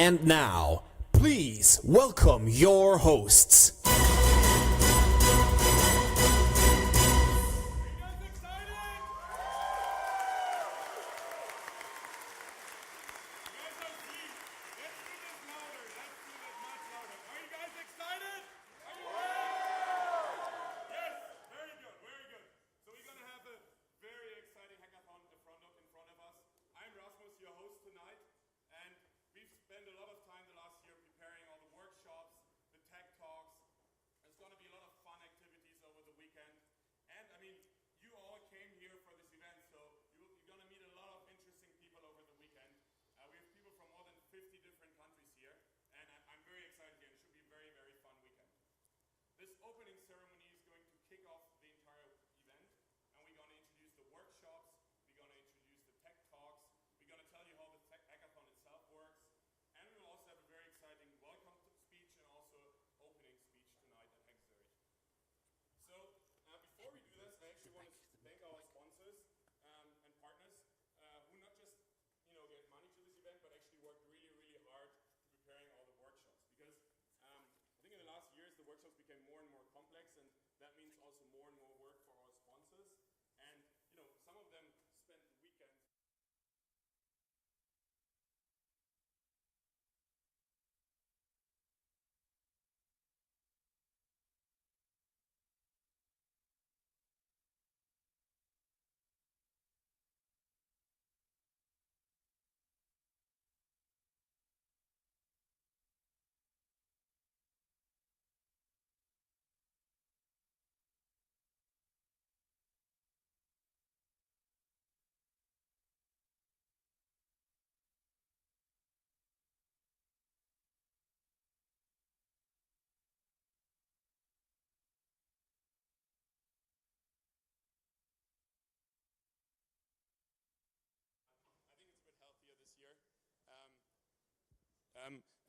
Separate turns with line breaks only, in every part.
And now, please welcome your hosts.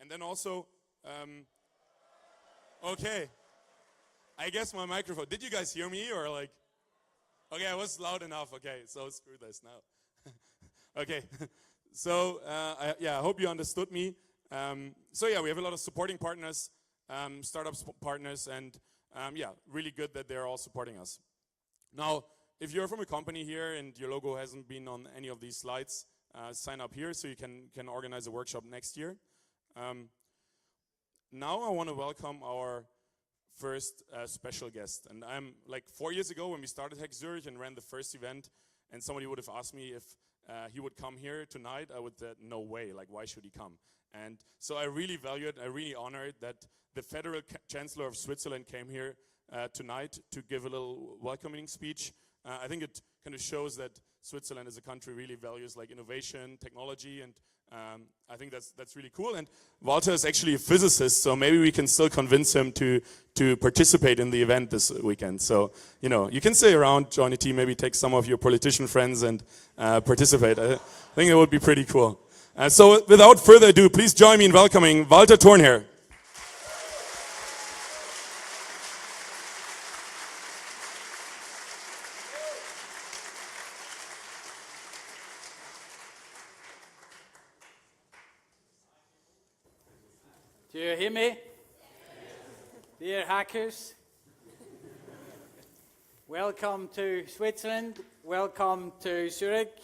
And then also, okay, I guess my microphone, did you guys hear me or like, okay, I was loud enough, okay, so screw this now. Okay, so I hope you understood me. So yeah, we have a lot of supporting partners, startup partners, and really good that they're all supporting us. Now, if you're from a company here and your logo hasn't been on any of these slides, sign up here so you can organize a workshop next year. Now I want to welcome our first special guest. And I'm like 4 years ago when we started HackZurich and ran the first event, and somebody would have asked me if he would come here tonight, I would say, no way, like why should he come? And so I really value it, I really honor it that the Federal Chancellor of Switzerland came here tonight to give a little welcoming speech. I think it kind of shows that Switzerland as a country really values like innovation, technology, and I think that's really cool. And Walter is actually a physicist, so maybe we can still convince him to participate in the event this weekend. So, you can stay around, join the team, maybe take some of your politician friends and participate. I think that would be pretty cool. So without further ado, please join me in welcoming Walter Thornherr.
Do you hear me? Dear hackers, welcome to Switzerland, welcome to Zurich.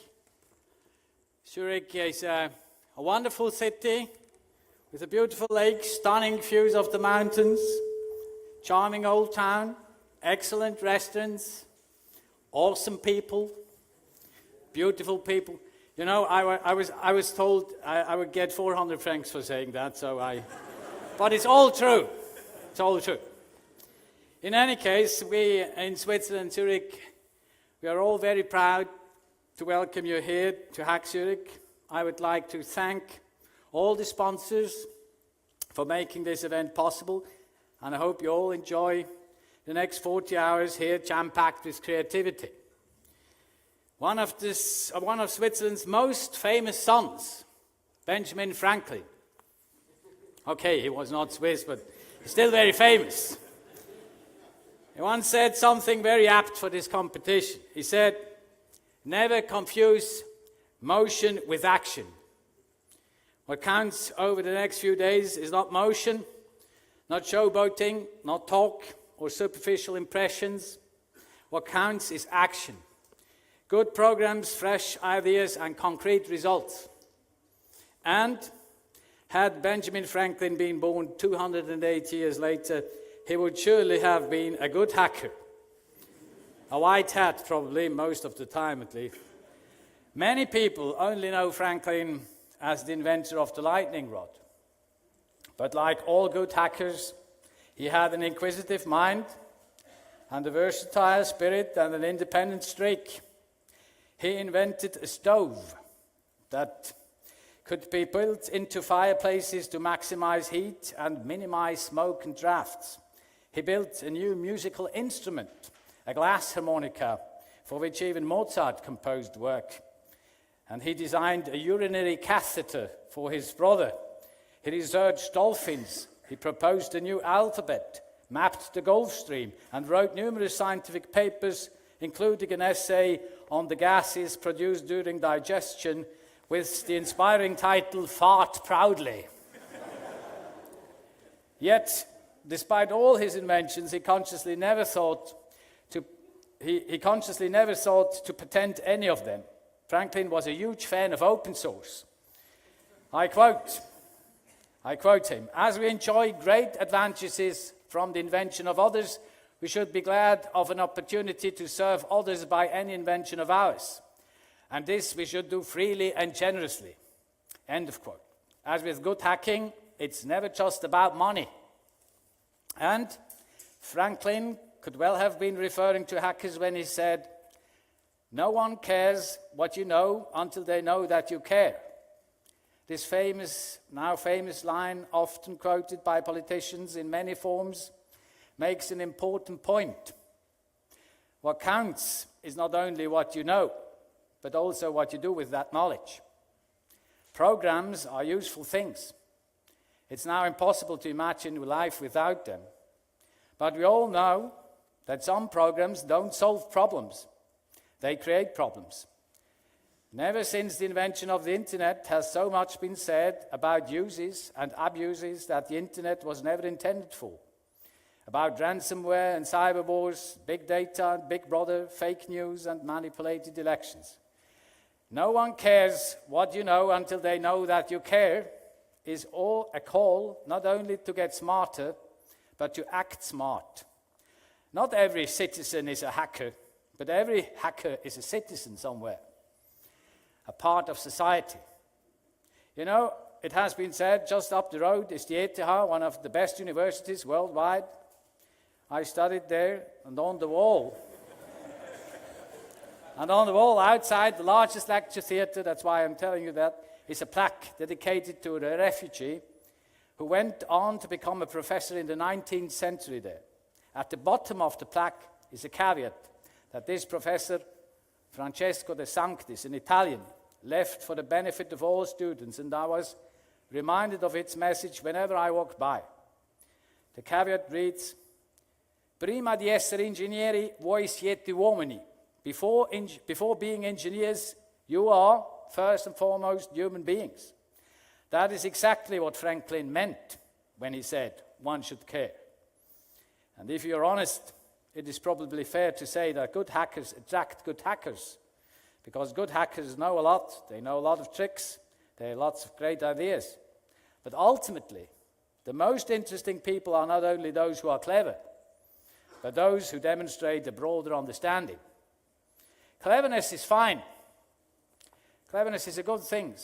Zurich is a wonderful city with a beautiful lake, stunning views of the mountains, charming old town, excellent restaurants, awesome people, beautiful people. I was told I would get 400 francs for saying that, but it's all true. It's all true. In any case, we in Switzerland, Zurich, we are all very proud to welcome you here to HackZurich. I would like to thank all the sponsors for making this event possible, and I hope you all enjoy the next 40 hours here, jam-packed with creativity. One of Switzerland's most famous sons, Benjamin Franklin. Okay, he was not Swiss, but he's still very famous. He once said something very apt for this competition. He said, "Never confuse motion with action. What counts over the next few days is not motion, not showboating, not talk or superficial impressions. What counts is action. Good programs, fresh ideas, and concrete results. And had Benjamin Franklin been born 208 years later, he would surely have been a good hacker. A white hat, probably, most of the time at least. Many people only know Franklin as the inventor of the lightning rod. But like all good hackers, he had an inquisitive mind and a versatile spirit and an independent streak. He invented a stove that could be built into fireplaces to maximize heat and minimize smoke and drafts. He built a new musical instrument, a glass harmonica, for which even Mozart composed work. And he designed a urinary catheter for his brother. He researched dolphins. He proposed a new alphabet, mapped the Gulf Stream, and wrote numerous scientific papers, including an essay on the gases produced during digestion with the inspiring title, Fart Proudly. Yet, despite all his inventions, he consciously never thought to patent any of them. Franklin was a huge fan of open source. I quote him, "As we enjoy great advantages from the invention of others, we should be glad of an opportunity to serve others by any invention of ours. And this we should do freely and generously." End of quote. As with good hacking, it's never just about money. And Franklin could well have been referring to hackers when he said, "No one cares what you know until they know that you care." This now famous line, often quoted by politicians in many forms, makes an important point. What counts is not only what you know, but also what you do with that knowledge. Programs are useful things. It's now impossible to imagine life without them. But we all know that some programs don't solve problems. They create problems. Never since the invention of the internet has so much been said about uses and abuses that the internet was never intended for. About ransomware and cyber wars, big data, Big Brother, fake news, and manipulated elections. No one cares what you know until they know that you care is all a call not only to get smarter, but to act smart. Not every citizen is a hacker, but every hacker is a citizen somewhere, a part of society. You know, it has been said just up the road is the ETH, one of the best universities worldwide. I studied there, and on the wall outside the largest lecture theatre, that's why I'm telling you that, is a plaque dedicated to a refugee who went on to become a professor in the 19th century there. At the bottom of the plaque is a caveat that this professor, Francesco de Sanctis, an Italian, left for the benefit of all students, and I was reminded of its message whenever I walked by. The caveat reads, "Prima di essere ingegneri, voi siete uomini." Before being engineers, you are, first and foremost, human beings. That is exactly what Franklin meant when he said one should care. And if you're honest, it is probably fair to say that good hackers attract good hackers, because good hackers know a lot, they know a lot of tricks, they have lots of great ideas. But ultimately, the most interesting people are not only those who are clever, but those who demonstrate a broader understanding. Cleverness is fine. Cleverness is a good thing.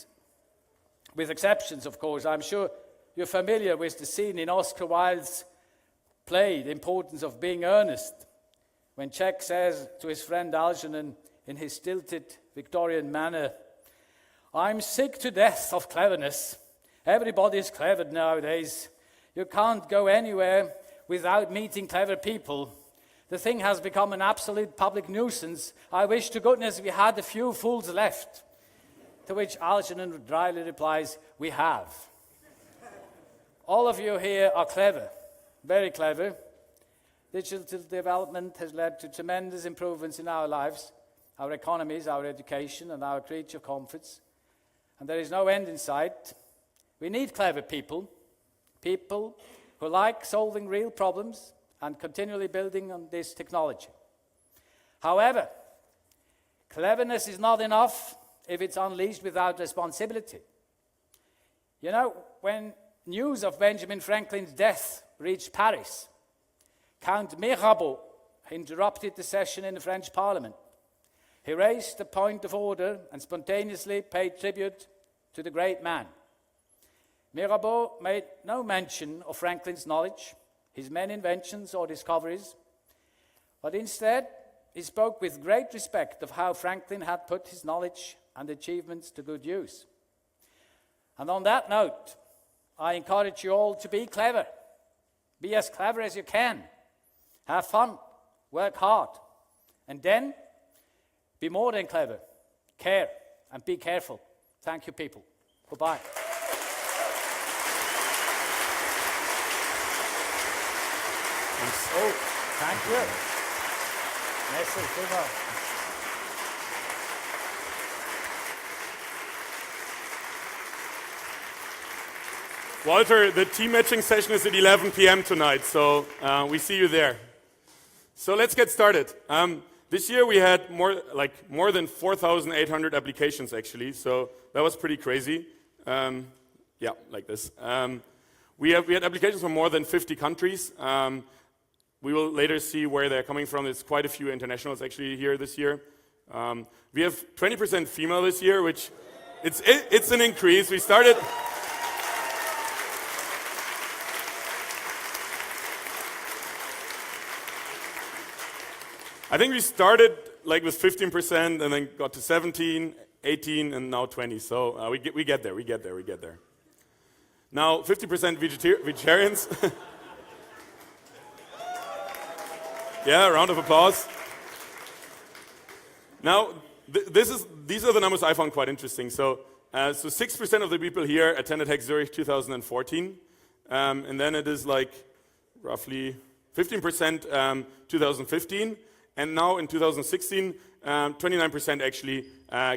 With exceptions, of course. I'm sure you're familiar with the scene in Oscar Wilde's play, The Importance of Being Earnest, when Jack says to his friend Algernon in his stilted Victorian manner, "I'm sick to death of cleverness. Everybody's clever nowadays. You can't go anywhere without meeting clever people. The thing has become an absolute public nuisance. I wish to goodness we had a few fools left." To which Algernon dryly replies, "We have." All of you here are clever, very clever. Digital development has led to tremendous improvements in our lives, our economies, our education, and our creature comforts. And there is no end in sight. We need clever people, people who like solving real problems and continually building on this technology. However, cleverness is not enough if it's unleashed without responsibility. You know, when news of Benjamin Franklin's death reached Paris, Count Mirabeau interrupted the session in the French Parliament. He raised the point of order and spontaneously paid tribute to the great man. Mirabeau made no mention of Franklin's knowledge, his many inventions or discoveries, but instead he spoke with great respect of how Franklin had put his knowledge and achievements to good use. And on that note, I encourage you all to be clever. Be as clever as you can. Have fun, work hard, and then be more than clever. Care and be careful. Thank you, people. Goodbye. Oh, thank you. Merci, super.
Walter, the team matching session is at 11 p.m. tonight, so we see you there. So let's get started. This year we had more than 4,800 applications actually, so that was pretty crazy. Yeah, like this. We had applications from more than 50 countries. We will later see where they're coming from. There's quite a few internationals actually here this year. We have 20% female this year, which it's an increase. We started. I think we started like with 15% and then got to 17, 18, and now 20. So we get there. Now 50% vegetarians. Yeah, round of applause. Now these are the numbers I found quite interesting. So 6% of the people here attended HackZurich 2014, and then it is like roughly 15% 2015. And now in 2016, 29% actually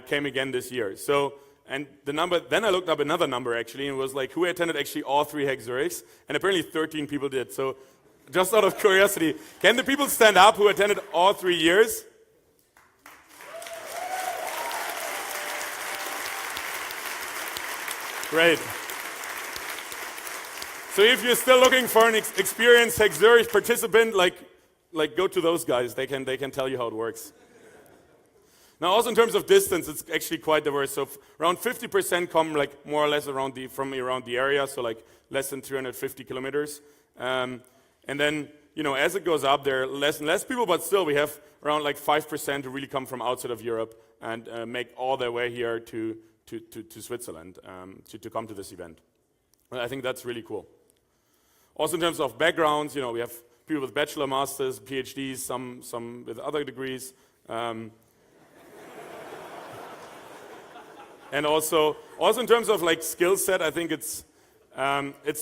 came again this year. So, and the number, then I looked up another number actually, and it was like, who attended actually all 3 HackZurichs? And apparently 13 people did. So, just out of curiosity, can the people stand up who attended all 3 years? Great. So if you're still looking for an experienced HackZurich participant, like go to those guys. They can tell you how it works. Now, also in terms of distance, it's actually quite diverse. So around 50% come like more or less from around the area, so like less than 350 kilometers. And then, you know, as it goes up, there are less and less people, but still we have around like 5% who really come from outside of Europe and make all their way here to Switzerland to come to this event. And I think that's really cool. Also in terms of backgrounds, you know, we have people with bachelor, masters, PhDs, some with other degrees. And also in terms of like skill set, I think it's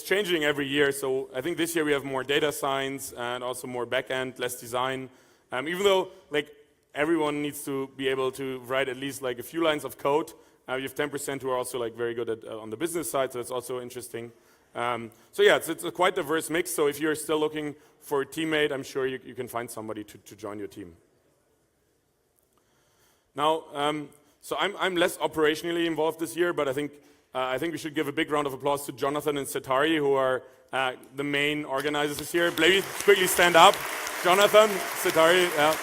changing every year. So I think this year we have more data science and also more back-end, less design. Even though like everyone needs to be able to write at least like a few lines of code, you have 10% who are also like very good at on the business side, so that's also interesting. So yeah, it's a quite diverse mix. So if you're still looking for a teammate, I'm sure you can find somebody to join your team. Now, so I'm less operationally involved this year, but I think we should give a big round of applause to Jonathan and Setari, who are the main organizers this year. Please quickly stand up. Jonathan, Setari, yeah.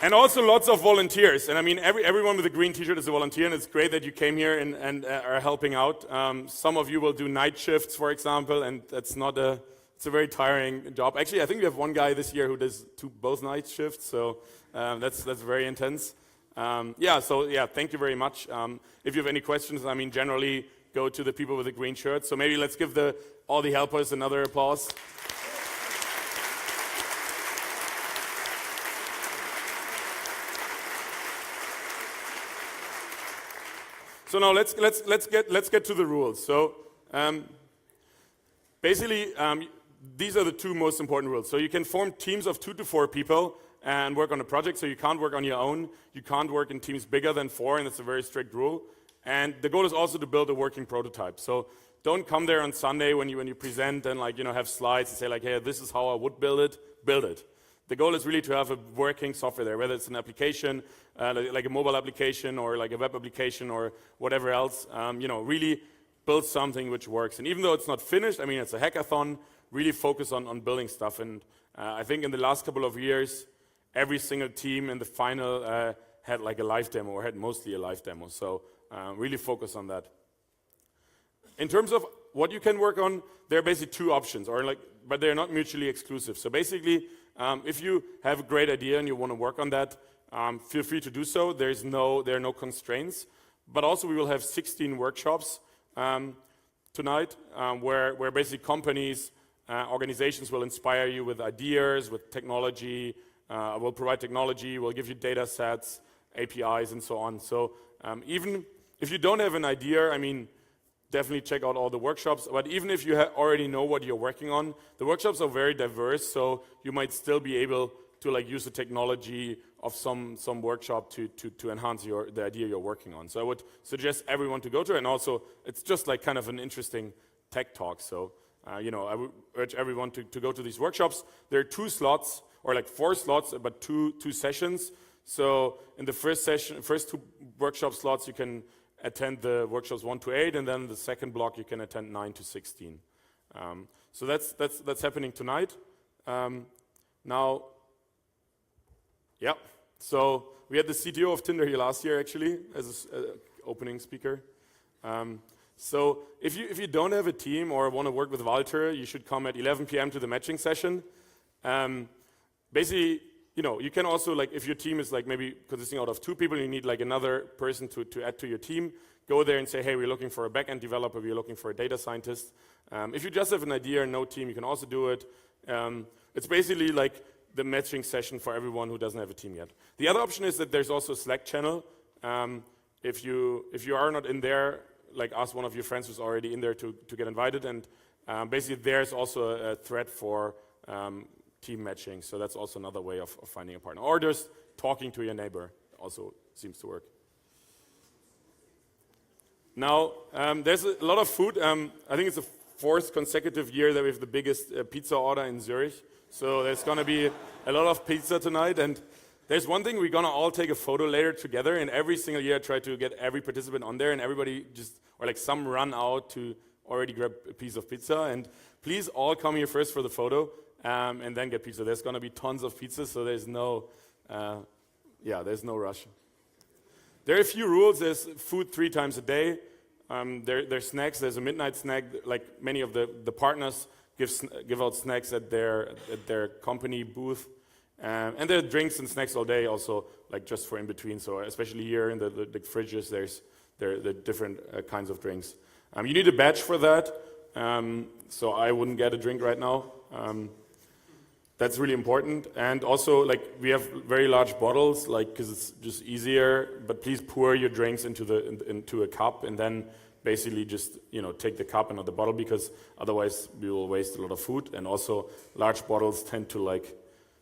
And also lots of volunteers. And I mean, everyone with a green t-shirt is a volunteer, and it's great that you came here and are helping out. Some of you will do night shifts, for example, and it's a very tiring job. Actually, I think we have one guy this year who does both night shifts, so that's very intense. Thank you very much. If you have any questions, I mean, generally go to the people with the green shirts. So maybe let's give all the helpers another applause. So now let's get to the rules. So basically, these are the 2 most important rules. So you can form teams of 2 to 4 people, and work on a project. So you can't work on your own. You can't work in teams bigger than 4, and it's a very strict rule. And the goal is also to build a working prototype. So don't come there on Sunday when you present and have slides and say like, hey, this is how I would build it. Build it. The goal is really to have a working software there, whether it's an application, like a mobile application or like a web application or whatever else. Really build something which works. And even though it's not finished, I mean, it's a hackathon, really focus on building stuff. And I think in the last couple of years, every single team in the final had like a live demo, or had mostly a live demo. So really focus on that. In terms of what you can work on, there are basically 2 options, but they're not mutually exclusive. So basically, if you have a great idea and you want to work on that, feel free to do so. There are no constraints. But also we will have 16 workshops tonight where basically companies, organizations will inspire you with ideas, with technology, will provide technology, will give you data sets, APIs, and so on. So even if you don't have an idea, I mean, definitely check out all the workshops. But even if you already know what you're working on, the workshops are very diverse, so you might still be able to use the technology of some workshop to enhance the idea you're working on. So I would suggest everyone to go to it, and also it's just like kind of an interesting tech talk. So I would urge everyone to go to these workshops. There are 2 slots, or like 4 slots, but two sessions. So in the first 2 workshop slots, you can attend the workshops 1 to 8, and then the second block you can attend 9 to 16. So that's happening tonight. Now, yeah. So we had the CTO of Tinder here last year actually as an opening speaker. So if you don't have a team or want to work with Walter, you should come at 11 p.m. to the matching session. Basically, you can also, if your team is maybe consisting out of 2 people, you need another person to add to your team, go there and say, hey, we're looking for a backend developer, we're looking for a data scientist. If you just have an idea and no team, you can also do it. It's basically like the matching session for everyone who doesn't have a team yet. The other option is that there's also a Slack channel. If you are not in there, ask one of your friends who's already in there to get invited. And basically there's also a thread for team matching, so that's also another way of finding a partner. Or just talking to your neighbor also seems to work. Now, there's a lot of food. I think it's the 4th consecutive year that we have the biggest pizza order in Zurich. So there's going to be a lot of pizza tonight. And there's one thing, we're going to all take a photo later together. And every single year I try to get every participant on there. And everybody some run out to already grab a piece of pizza. And please all come here first for the photo. And then get pizza. There's going to be tons of pizza, so there's no rush. There are a few rules. There's food 3 times a day. There's snacks. There's a midnight snack. Like many of the partners give out snacks at their company booth. And there are drinks and snacks all day also, just for in between. So especially here in the fridges, there are different kinds of drinks. You need a badge for that. So I wouldn't get a drink right now. That's really important. And also, we have very large bottles, because it's just easier. But please pour your drinks into a cup, and then basically just take the cup and not the bottle, because otherwise we will waste a lot of food. And also, large bottles tend to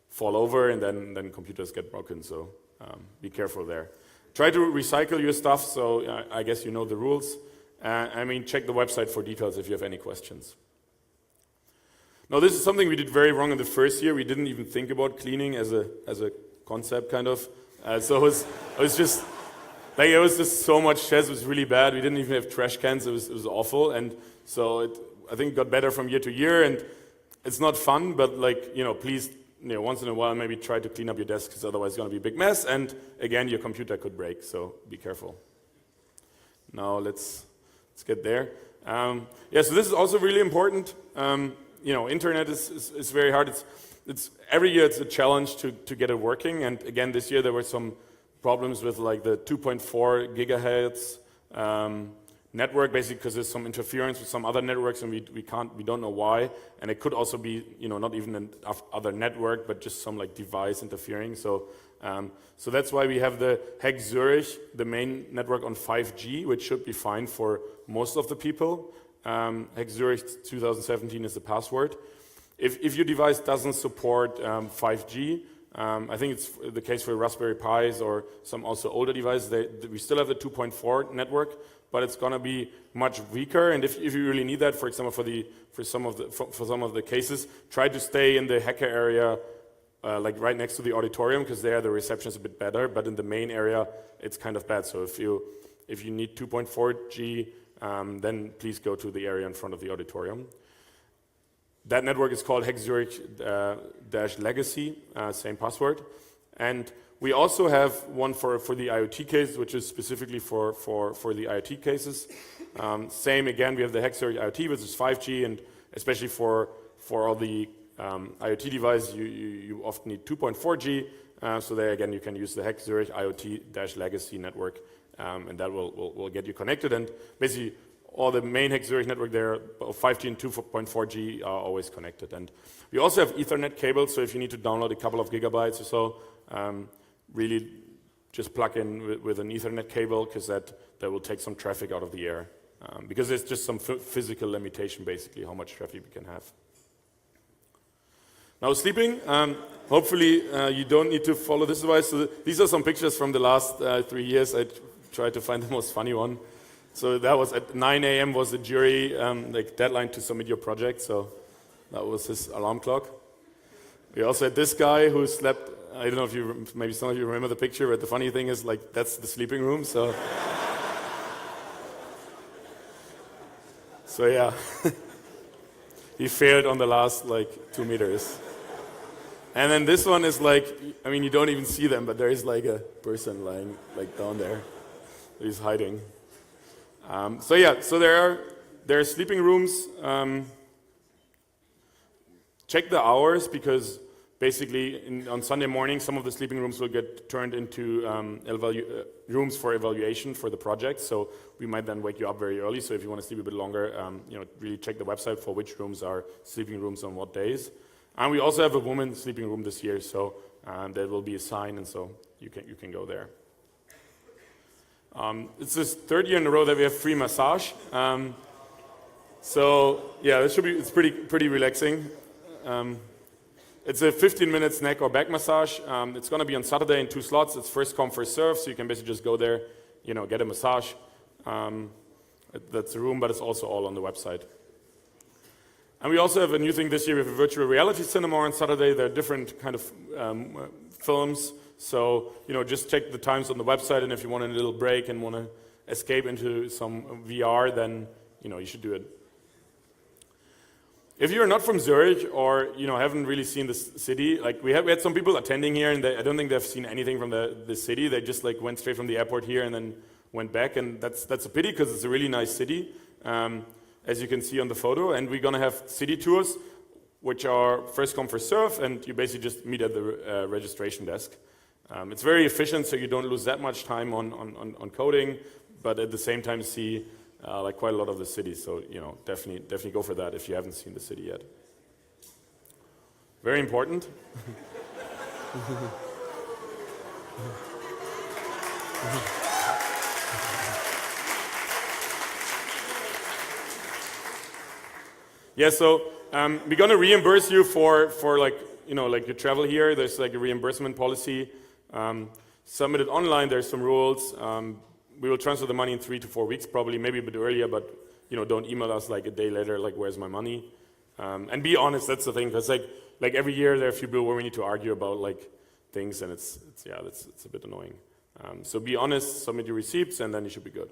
fall over, and then computers get broken. So be careful there. Try to recycle your stuff. So I guess you know the rules. Check the website for details if you have any questions. Now, this is something we did very wrong in the first year. We didn't even think about cleaning as a concept, kind of. So it was just so much stress. It was really bad. We didn't even have trash cans. It was awful. And so I think it got better from year to year. And it's not fun, but please, once in a while, maybe try to clean up your desk, because otherwise it's going to be a big mess. And again, your computer could break. So be careful. Now let's get there. So this is also really important. Internet is very hard. It's every year it's a challenge to get it working. And again, this year there were some problems with the 2.4 gigahertz network, basically because there's some interference with some other networks, and we don't know why. And it could also be not even an other network, but just some device interfering. So that's why we have the HackZurich, the main network on 5G, which should be fine for most of the people. HackZurich 2017 is the password. If your device doesn't support 5G, I think it's the case for Raspberry Pis or some also older devices. We still have the 2.4 network, but it's going to be much weaker. And if you really need that, for example, for some of the cases, try to stay in the hacker area, like right next to the auditorium, because there the reception is a bit better. But in the main area, it's kind of bad. So if you need 2.4G, then please go to the area in front of the auditorium. That network is called HackZurich-Legacy, same password. And we also have one for the IoT case, which is specifically for the IoT cases. Same again, we have the HackZurich IoT, which is 5G, and especially for all the IoT devices, you often need 2.4G. So there again, you can use the HackZurich IoT-Legacy network, and that will get you connected. And basically, all the main HackZurich network there, 5G and 2.4G are always connected. And we also have Ethernet cables, so if you need to download a couple of gigabytes or so, really just plug in with an Ethernet cable, because that will take some traffic out of the air. Because there's just some physical limitation, basically, how much traffic we can have. Now sleeping, hopefully you don't need to follow this advice. So these are some pictures from the last 3 years. I tried to find the most funny one. So that was at 9 a.m. was the jury like deadline to submit your project. So that was his alarm clock. We also had this guy who slept. I don't know if maybe some of you remember the picture, but the funny thing is, like, that's the sleeping room. So, so yeah, he failed on the last 2 meters. And then this one is like, I mean, you don't even see them, but there is like a person lying down there. He's hiding. So yeah, so there are sleeping rooms. Check the hours, because basically on Sunday morning some of the sleeping rooms will get turned into rooms for evaluation for the project. So we might then wake you up very early. So if you want to sleep a bit longer, really check the website for which rooms are sleeping rooms on what days. And we also have a women's sleeping room this year, so there will be a sign, and so you can go there. It's this third year in a row that we have free massage. So yeah, it's pretty relaxing. It's a 15-minute neck or back massage. It's going to be on Saturday in 2 slots. It's first come, first serve, so you can basically just go there, get a massage. That's the room, but it's also all on the website. And we also have a new thing this year. We have a virtual reality cinema on Saturday. There are different kind of films. So, just check the times on the website, and if you want a little break and want to escape into some VR, then, you should do it. If you're not from Zurich or, haven't really seen the city, like we had some people attending here, and I don't think they've seen anything from the city. They just went straight from the airport here and then went back, and that's a pity, because it's a really nice city, as you can see on the photo. And we're going to have city tours, which are first come, first serve, and you basically just meet at the registration desk. It's very efficient, so you don't lose that much time on coding, but at the same time see quite a lot of the city. So definitely go for that if you haven't seen the city yet. Very important. Yeah, so we're gonna reimburse you for your travel here. There's a reimbursement policy. Submit it online. There's some rules. We will transfer the money in 3 to 4 weeks, probably, maybe a bit earlier, but don't email us a day later, where's my money? And be honest, that's the thing, because every year there are a few people where we need to argue about things, and it's a bit annoying. So be honest, submit your receipts, and then you should be good.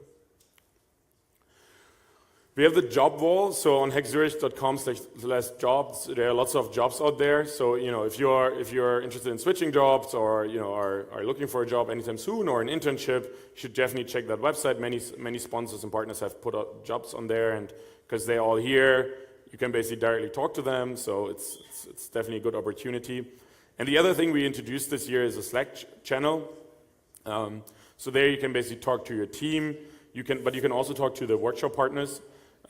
We have the job wall, so on hackzurich.com/jobs, there are lots of jobs out there. So if you're interested in switching jobs, or are looking for a job anytime soon, or an internship, you should definitely check that website. Many sponsors and partners have put out jobs on there, and because they're all here, you can basically directly talk to them. So it's definitely a good opportunity. And the other thing we introduced this year is a Slack channel. So there you can basically talk to your team. But you can also talk to the workshop partners.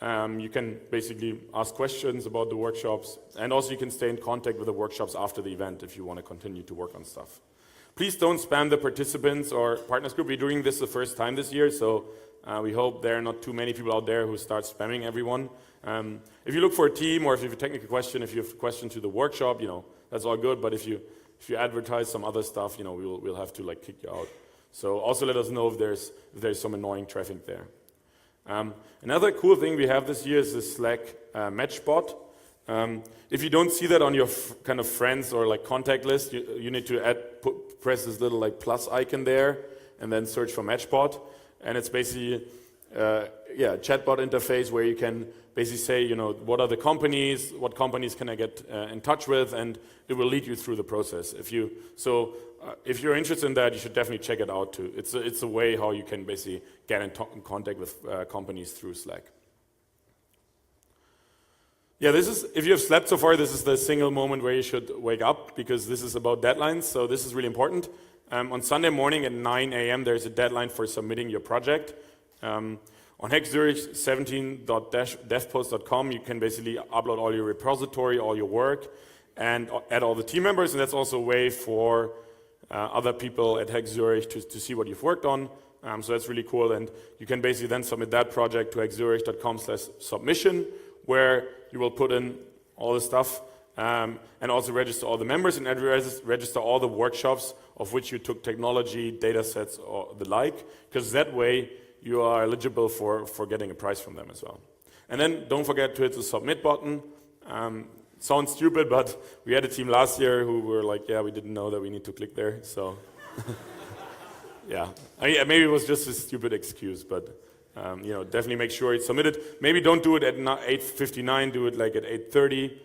You can basically ask questions about the workshops, and also you can stay in contact with the workshops after the event if you want to continue to work on stuff. Please don't spam the participants or partners group. We're doing this the first time this year, so We hope there are not too many people out there who start spamming everyone. If you look for a team, or if you have a technical question, if you have a question to the workshop, that's all good. But if you advertise some other stuff, we'll have to like kick you out. So also let us know if there's some annoying traffic there. Another cool thing we have this year is the Slack match bot. If you don't see that on your kind of friends or like contact list, you need to press this little like plus icon there, and then search for Matchbot. And it's basically a chatbot interface where you can basically say, what are the companies, what companies can I get in touch with, and it will lead you through the process. If you're interested in that, you should definitely check it out too. It's a way how you can basically get in contact with companies through Slack. Yeah, if you have slept so far, this is the single moment where you should wake up, because this is about deadlines, so this is really important. On Sunday morning at 9 a.m. there's a deadline for submitting your project. On HackZurich 17.devpost.com you can basically upload all your repository, all your work, and add all the team members, and that's also a way for other people at HackZurich to see what you've worked on. So that's really cool, and you can basically then submit that project to hackzurich.com/submission, where you will put in all the stuff and also register all the members and register all the workshops of which you took technology, data sets, or the like, because that way you are eligible for getting a prize from them as well. And then don't forget to hit the submit button. Sounds stupid, but we had a team last year who were like, we didn't know that we need to click there, so yeah. Maybe it was just a stupid excuse, but definitely make sure it's submitted. Maybe don't do it at 8:59, do it like at 8:30,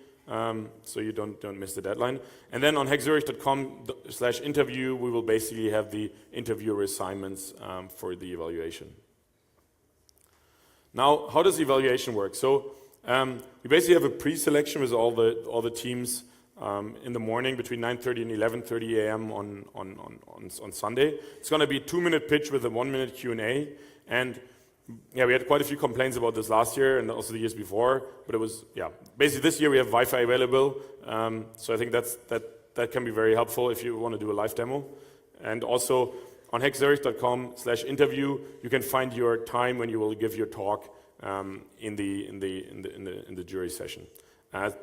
so you don't miss the deadline. And then on hackzurich.com/interview, we will basically have the interviewer assignments for the evaluation. Now, how does the evaluation work? So you basically have a pre-selection with all the teams in the morning between 9:30 and 11:30 a.m. on Sunday. It's going to be a 2-minute pitch with a 1-minute Q&A, and we had quite a few complaints about this last year and also the years before, but it was, basically this year we have Wi-Fi available, so I think that can be very helpful if you want to do a live demo. And also on hackzurich.com/interview, you can find your time when you will give your talk in the jury session.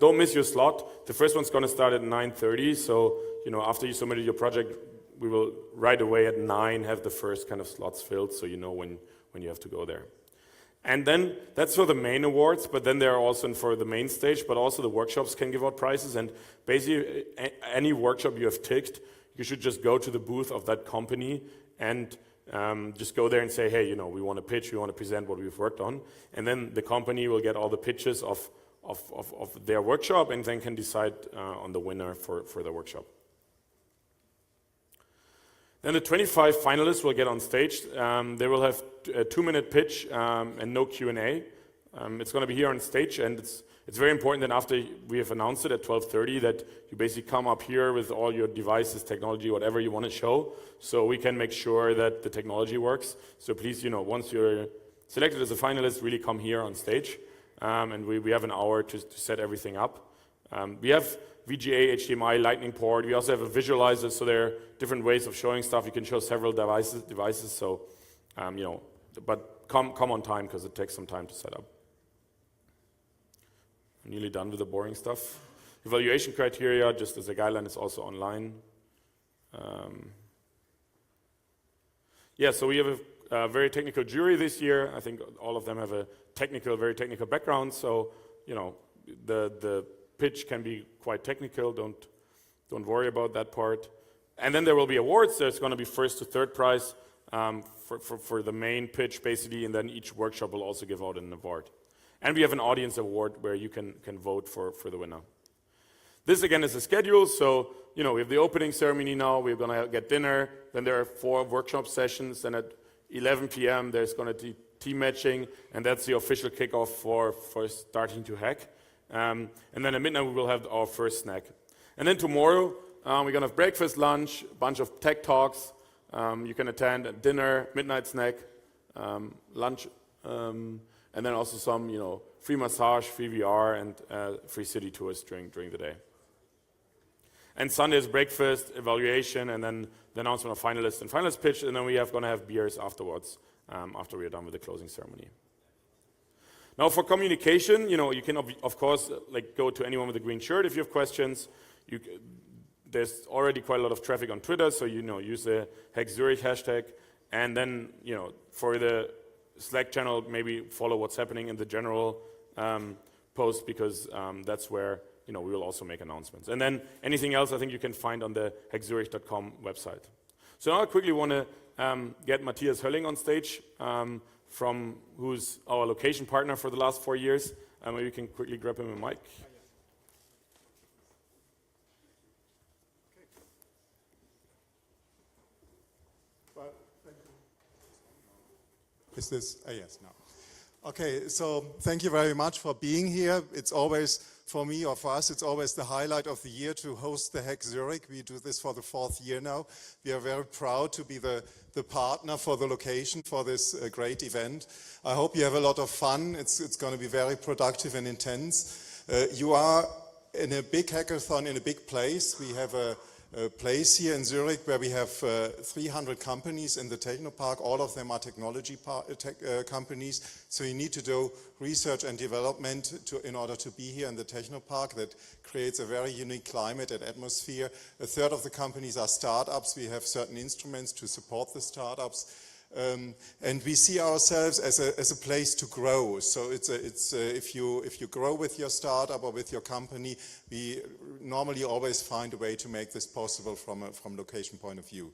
Don't miss your slot. The first one's going to start at 9:30, so after you submitted your project, we will right away at 9 have the first kind of slots filled, so you know when you have to go there. And then that's for the main awards, but then there are also for the main stage, but also the workshops can give out prizes. And basically any workshop you have ticked, you should just go to the booth of that company and just go there and say, hey, we want to pitch, we want to present what we've worked on. And then the company will get all the pitches of their workshop and then can decide on the winner for the workshop. Then the 25 finalists will get on stage. They will have a 2-minute pitch and no Q&A. It's going to be here on stage, and it's very important that after we have announced it at 12:30 that you basically come up here with all your devices, technology, whatever you want to show, so we can make sure that the technology works. So please, once you're selected as a finalist, really come here on stage, and we have an hour to set everything up. We have VGA, HDMI, Lightning port. We also have a visualizer, so there are different ways of showing stuff. You can show several devices. So, but come on time because it takes some time to set up. I'm nearly done with the boring stuff. Evaluation criteria, just as a guideline, is also online. So we have a very technical jury this year. I think all of them have a very technical background. So, the pitch can be quite technical. Don't worry about that part. And then there will be awards. There's going to be first to third prize for the main pitch, basically, and then each workshop will also give out an award. And we have an audience award where you can vote for the winner. This again is a schedule. So we have the opening ceremony now. We're going to get dinner. Then there are 4 workshop sessions. Then at 11 p.m. there's going to be team matching, and that's the official kickoff for starting to hack. And then at midnight we will have our first snack. And then tomorrow we're going to have breakfast, lunch, a bunch of tech talks. You can attend at dinner, midnight snack, lunch, and then also some free massage, free VR, and free city tours during the day. And Sunday is breakfast, evaluation, and then the announcement of finalists and finalist pitch, and then we are going to have beers afterwards. after we are done with the closing ceremony. Now for communication, you can of course go to anyone with a green shirt if you have questions. There's already quite a lot of traffic on Twitter, so use the HackZurich hashtag, and then for the Slack channel, maybe follow what's happening in the general post, because that's where we will also make announcements. And then anything else I think you can find on the hackzurich.com website. So now I quickly want to get Matthias Hölling on stage, who's our location partner for the last 4 years. Maybe you can quickly grab him a mic.
Is this? Yes, no. Okay, so thank you very much for being here. It's always, for me or for us, it's always the highlight of the year to host the HackZurich. We do this for the 4th year now. We are very proud to be the partner for the location for this great event. I hope you have a lot of fun. It's going to be very productive and intense. You are in a big hackathon in a big place. We have a place here in Zurich where we have 300 companies in the Technopark. All of them are technology companies. So you need to do research and development in order to be here in the Technopark. That creates a very unique climate and atmosphere. A third of the companies are startups. We have certain instruments to support the startups. And we see ourselves as a place to grow. So if you grow with your startup or with your company, we normally always find a way to make this possible from location point of view.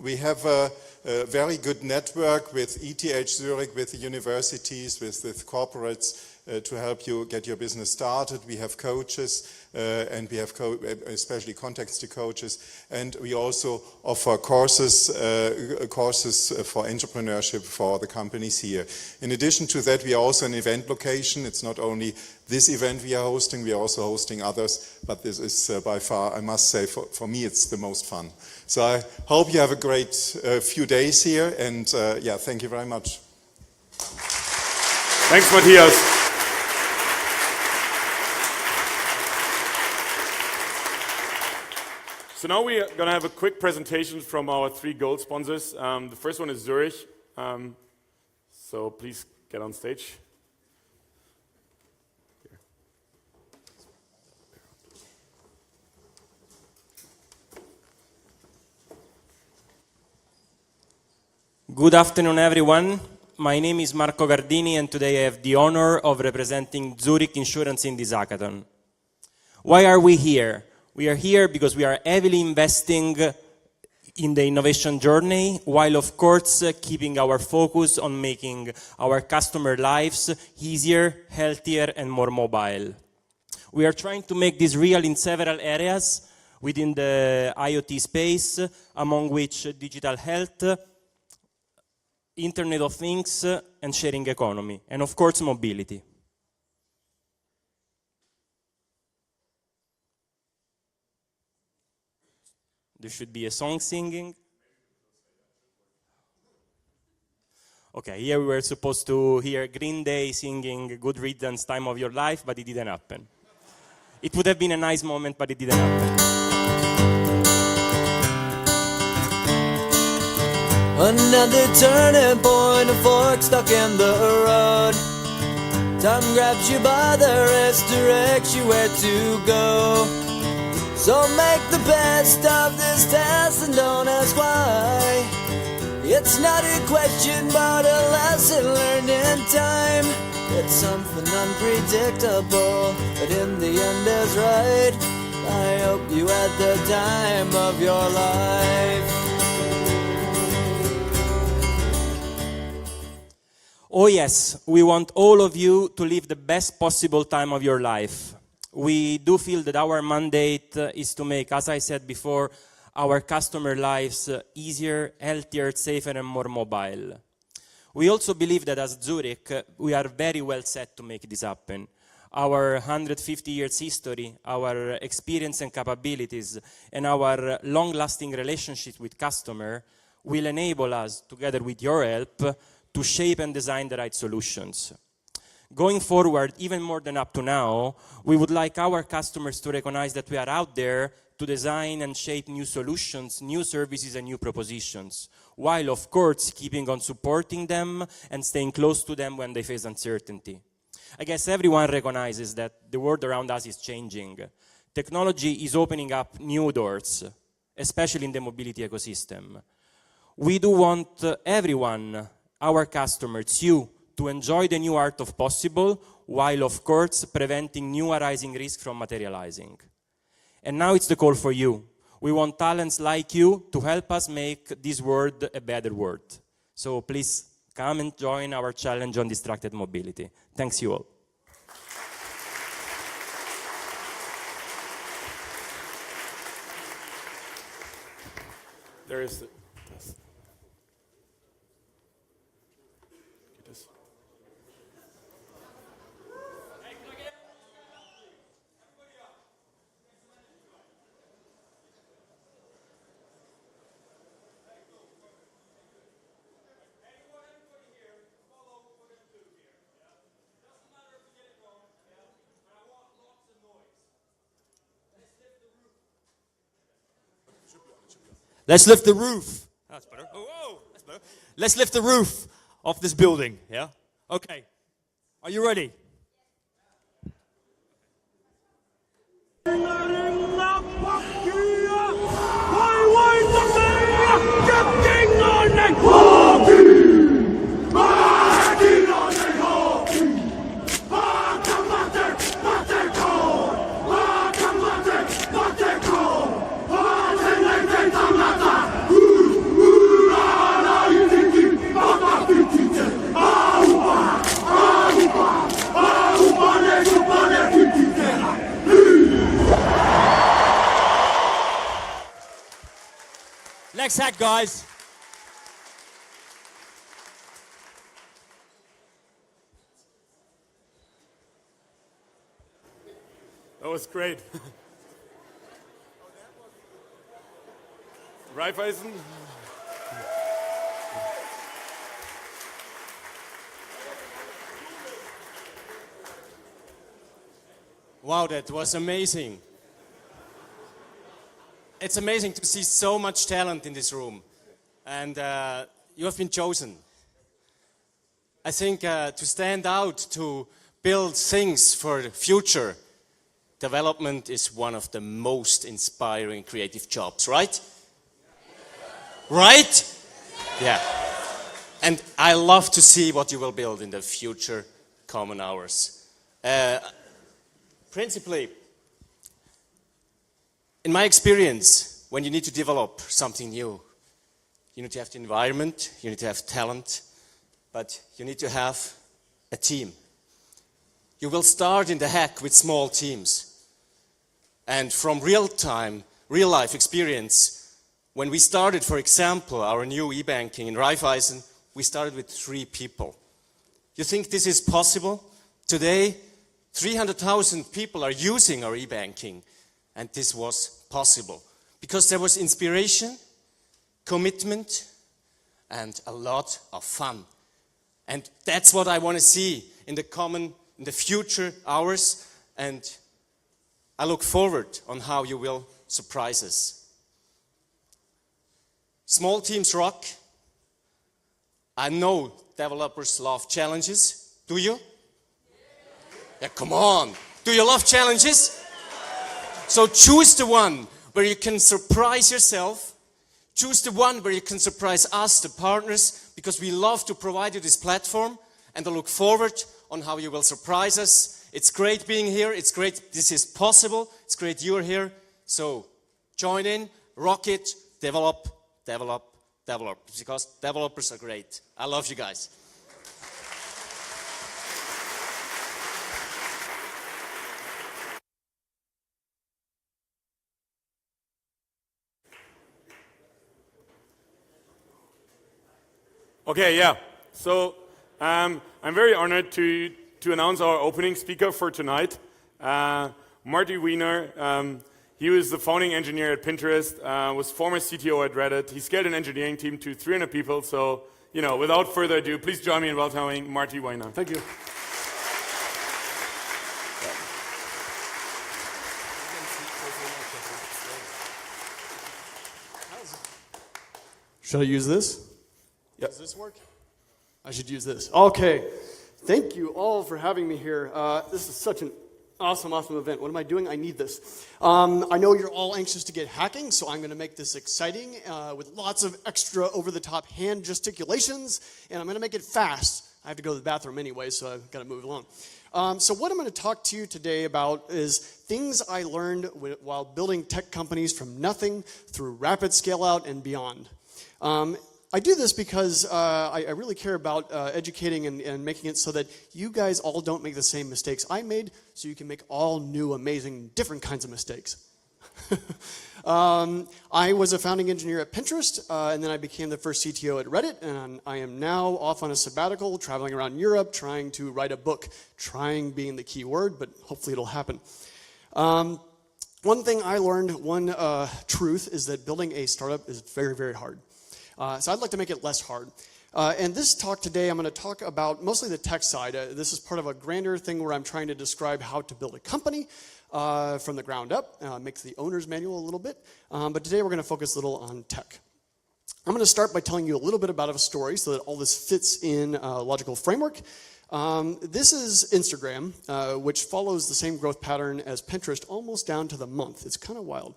We have a very good network with ETH Zurich, with the universities, with corporates to help you get your business started. We have coaches and we have especially context to coaches, and we also offer courses for entrepreneurship for the companies here. In addition to that, we are also an event location. It's not only this event we are hosting, we are also hosting others, but this is by far, I must say, for me it's the most fun. So I hope you have a great few days here, and yeah, thank you very much.
Thanks, Matthias. So now we are going to have a quick presentation from our 3 gold sponsors. The first one is Zurich. So please get on stage.
Good afternoon, everyone. My name is Marco Gardini, and today I have the honor of representing Zurich Insurance in this hackathon. Why are we here? We are here because we are heavily investing in the innovation journey, while of course keeping our focus on making our customer lives easier, healthier, and more mobile. We are trying to make this real in several areas within the IoT space, among which digital health, Internet of Things, and sharing economy, and of course mobility. There should be a song singing. Okay, here we were supposed to hear Green Day singing Good Riddance, Time of Your Life, but it didn't happen. It would have been a nice moment, but it didn't happen.
Another turning point, a fork stuck in the road. Time grabs you by the wrist, directs you where to go. So make the best of this test and don't ask why. It's not a question but a lesson learned in time. It's something unpredictable, but in the end is right. I hope you had the time of your life.
Oh yes, we want all of you to live the best possible time of your life. We do feel that our mandate is to make, as I said before, our customer lives easier, healthier, safer, and more mobile. We also believe that as Zurich, we are very well set to make this happen. Our 150 years history, our experience and capabilities, and our long-lasting relationship with customer will enable us, together with your help, to shape and design the right solutions. Going forward, even more than up to now, we would like our customers to recognize that we are out there to design and shape new solutions, new services and new propositions, while of course keeping on supporting them and staying close to them when they face uncertainty. I guess everyone recognizes that the world around us is changing. Technology is opening up new doors, especially in the mobility ecosystem. We do want everyone, our customers, you, to enjoy the new art of possible, while of course preventing new arising risks from materializing. And now it's the call for you. We want talents like you to help us make this world a better world. So please come and join our challenge on distracted mobility. Thanks you all.
There is the test. Get this.
Let's lift the roof. That's better. Oh, that's better. Let's lift the roof of this building, yeah? Okay. Are you ready? Next hack, guys.
That was great. Raiffeisen?
Wow, that was amazing. It's amazing to see so much talent in this room, and you have been chosen. I think to stand out, to build things for the future, development is one of the most inspiring creative jobs, right? Right? Yeah. And I love to see what you will build in the future common hours. Principally, in my experience, when you need to develop something new, you need to have the environment, you need to have talent, but you need to have a team. You will start in the hack with small teams. And from real life experience, when we started, for example, our new e-banking in Raiffeisen, we started with 3 people. You think this is possible? Today, 300,000 people are using our e-banking. And this was possible because there was inspiration, commitment, and a lot of fun. And that's what I want to see in the future hours. And I look forward on how you will surprise us. Small teams rock. I know developers love challenges. Do you? Yeah, come on. Do you love challenges? So choose the one where you can surprise yourself. Choose the one where you can surprise us, the partners, because we love to provide you this platform, and I look forward on how you will surprise us. It's great being here. It's great this is possible. It's great you're here. So join in, rock it, develop, because developers are great. I love you guys.
Okay, yeah. So I'm very honored to announce our opening speaker for tonight, Marty Wiener. He was the founding engineer at Pinterest, was former CTO at Reddit. He scaled an engineering team to 300 people. So, without further ado, please join me in welcoming Marty Wiener. Thank you.
Should I use this? Yep. Does this work? I should use this. Okay. Thank you all for having me here. This is such an awesome event. What am I doing? I need this. I know you're all anxious to get hacking, so I'm going to make this exciting with lots of extra over-the-top hand gesticulations, and I'm going to make it fast. I have to go to the bathroom anyway, so I've got to move along. So what I'm going to talk to you today about is things I learned while building tech companies from nothing through rapid scale-out and beyond. I do this because I really care about educating and making it so that you guys all don't make the same mistakes I made, so you can make all new, amazing, different kinds of mistakes. I was a founding engineer at Pinterest, and then I became the first CTO at Reddit, and I am now off on a sabbatical, traveling around Europe, trying to write a book. Trying being the key word, but hopefully it'll happen. One thing I learned, one truth, is that building a startup is very, very hard. So I'd like to make it less hard. And this talk today, I'm going to talk about mostly the tech side. This is part of a grander thing where I'm trying to describe how to build a company from the ground up, make the owner's manual a little bit. But today we're going to focus a little on tech. I'm going to start by telling you a little bit about a story so that all this fits in a logical framework. This is Instagram, which follows the same growth pattern as Pinterest almost down to the month. It's kind of wild.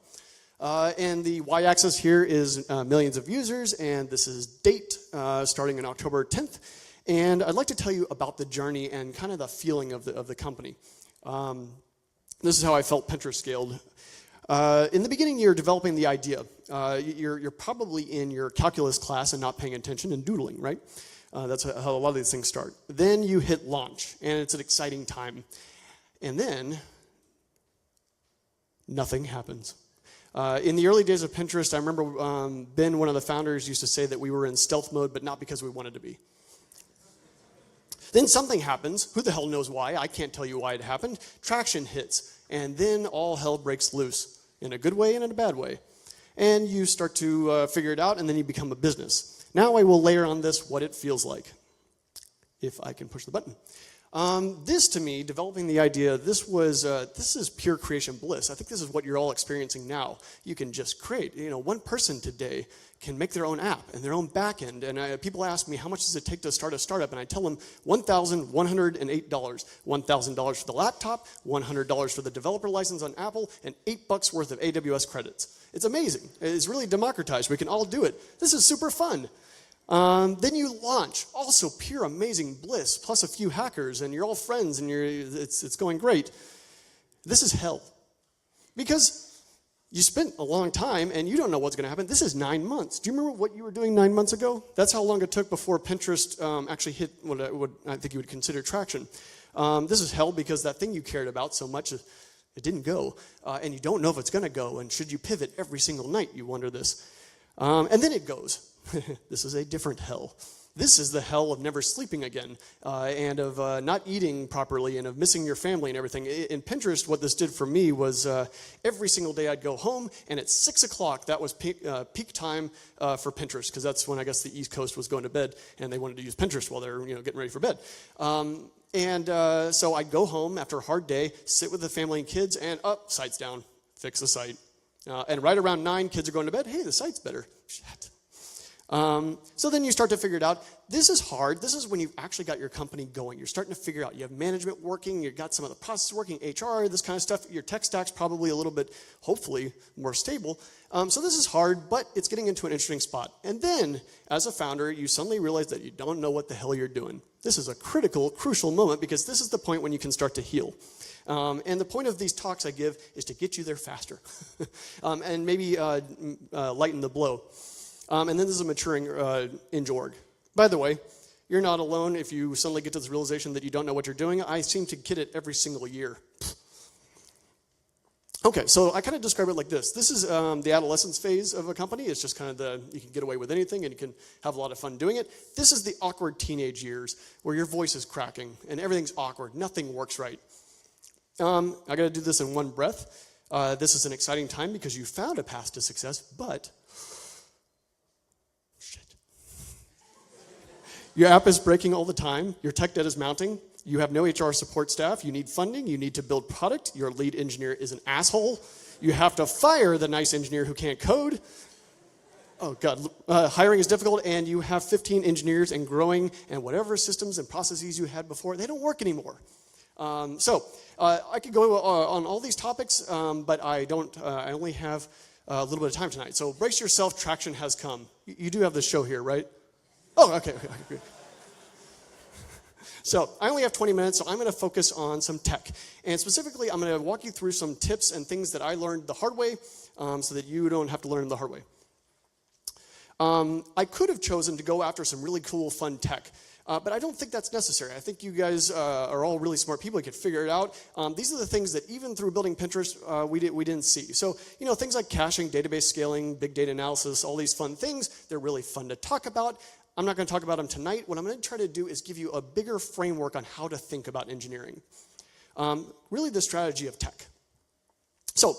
And the y-axis here is millions of users, and this is date starting on October 10th. And I'd like to tell you about the journey and kind of the feeling of the company. This is how I felt Pinterest scaled. In the beginning, you're developing the idea. You're probably in your calculus class and not paying attention and doodling, right? That's how a lot of these things start. Then you hit launch, and it's an exciting time. And then nothing happens. In the early days of Pinterest, I remember Ben, one of the founders, used to say that we were in stealth mode, but not because we wanted to be. Then something happens. Who the hell knows why? I can't tell you why it happened. Traction hits, and then all hell breaks loose, in a good way and in a bad way. And you start to figure it out, and then you become a business. Now I will layer on this what it feels like, if I can push the button. This, to me, developing the idea, this is pure creation bliss. I think this is what you're all experiencing now. You can just create. One person today can make their own app and their own backend. And people ask me, how much does it take to start a startup? And I tell them $1,108. $1,000 for the laptop, $100 for the developer license on Apple, and $8 worth of AWS credits. It's amazing. It's really democratized. We can all do it. This is super fun. Then you launch, also pure amazing bliss, plus a few hackers, and you're all friends, and it's going great. This is hell. Because you spent a long time, and you don't know what's going to happen. This is 9 months. Do you remember what you were doing 9 months ago? That's how long it took before Pinterest actually hit what I think you would consider traction. This is hell because that thing you cared about so much, it didn't go, and you don't know if it's going to go, and should you pivot every single night, you wonder this. And then it goes. This is a different hell. This is the hell of never sleeping again, and of not eating properly, and of missing your family and everything. In Pinterest, what this did for me was every single day I'd go home, and at 6 o'clock, that was peak time for Pinterest, because that's when I guess the East Coast was going to bed, and they wanted to use Pinterest while they were getting ready for bed. So I'd go home after a hard day, sit with the family and kids, and site's down, fix the site. And right around 9, kids are going to bed. Hey, the site's better. Shit. So then you start to figure it out. This is hard. This is when you've actually got your company going. You're starting to figure out. You have management working. You've got some of the processes working, HR, this kind of stuff. Your tech stack's probably a little bit, hopefully, more stable. So this is hard, but it's getting into an interesting spot. And then, as a founder, you suddenly realize that you don't know what the hell you're doing. This is a critical, crucial moment because this is the point when you can start to heal. And the point of these talks I give is to get you there faster and maybe lighten the blow. And then there's a maturing Eng.org. By the way, you're not alone if you suddenly get to this realization that you don't know what you're doing. I seem to get it every single year. Okay, so I kind of describe it like this. This is the adolescence phase of a company. It's just kind of you can get away with anything and you can have a lot of fun doing it. This is the awkward teenage years where your voice is cracking and everything's awkward. Nothing works right. I got to do this in one breath. This is an exciting time because you found a path to success, but your app is breaking all the time. Your tech debt is mounting. You have no HR support staff. You need funding. You need to build product. Your lead engineer is an asshole. You have to fire the nice engineer who can't code. Oh God, hiring is difficult, and you have 15 engineers and growing, and whatever systems and processes you had before, they don't work anymore. I could go on all these topics, but I don't. I only have a little bit of time tonight. So brace yourself, traction has come. You do have this show here, right? Oh, okay. Good. So I only have 20 minutes, so I'm going to focus on some tech. And specifically, I'm going to walk you through some tips and things that I learned the hard way so that you don't have to learn the hard way. I could have chosen to go after some really cool, fun tech. But I don't think that's necessary. I think you guys are all really smart people. You could figure it out. These are the things that even through building Pinterest, we didn't see. So, things like caching, database scaling, big data analysis, all these fun things, they're really fun to talk about. I'm not going to talk about them tonight. What I'm going to try to do is give you a bigger framework on how to think about engineering. Really the strategy of tech. So,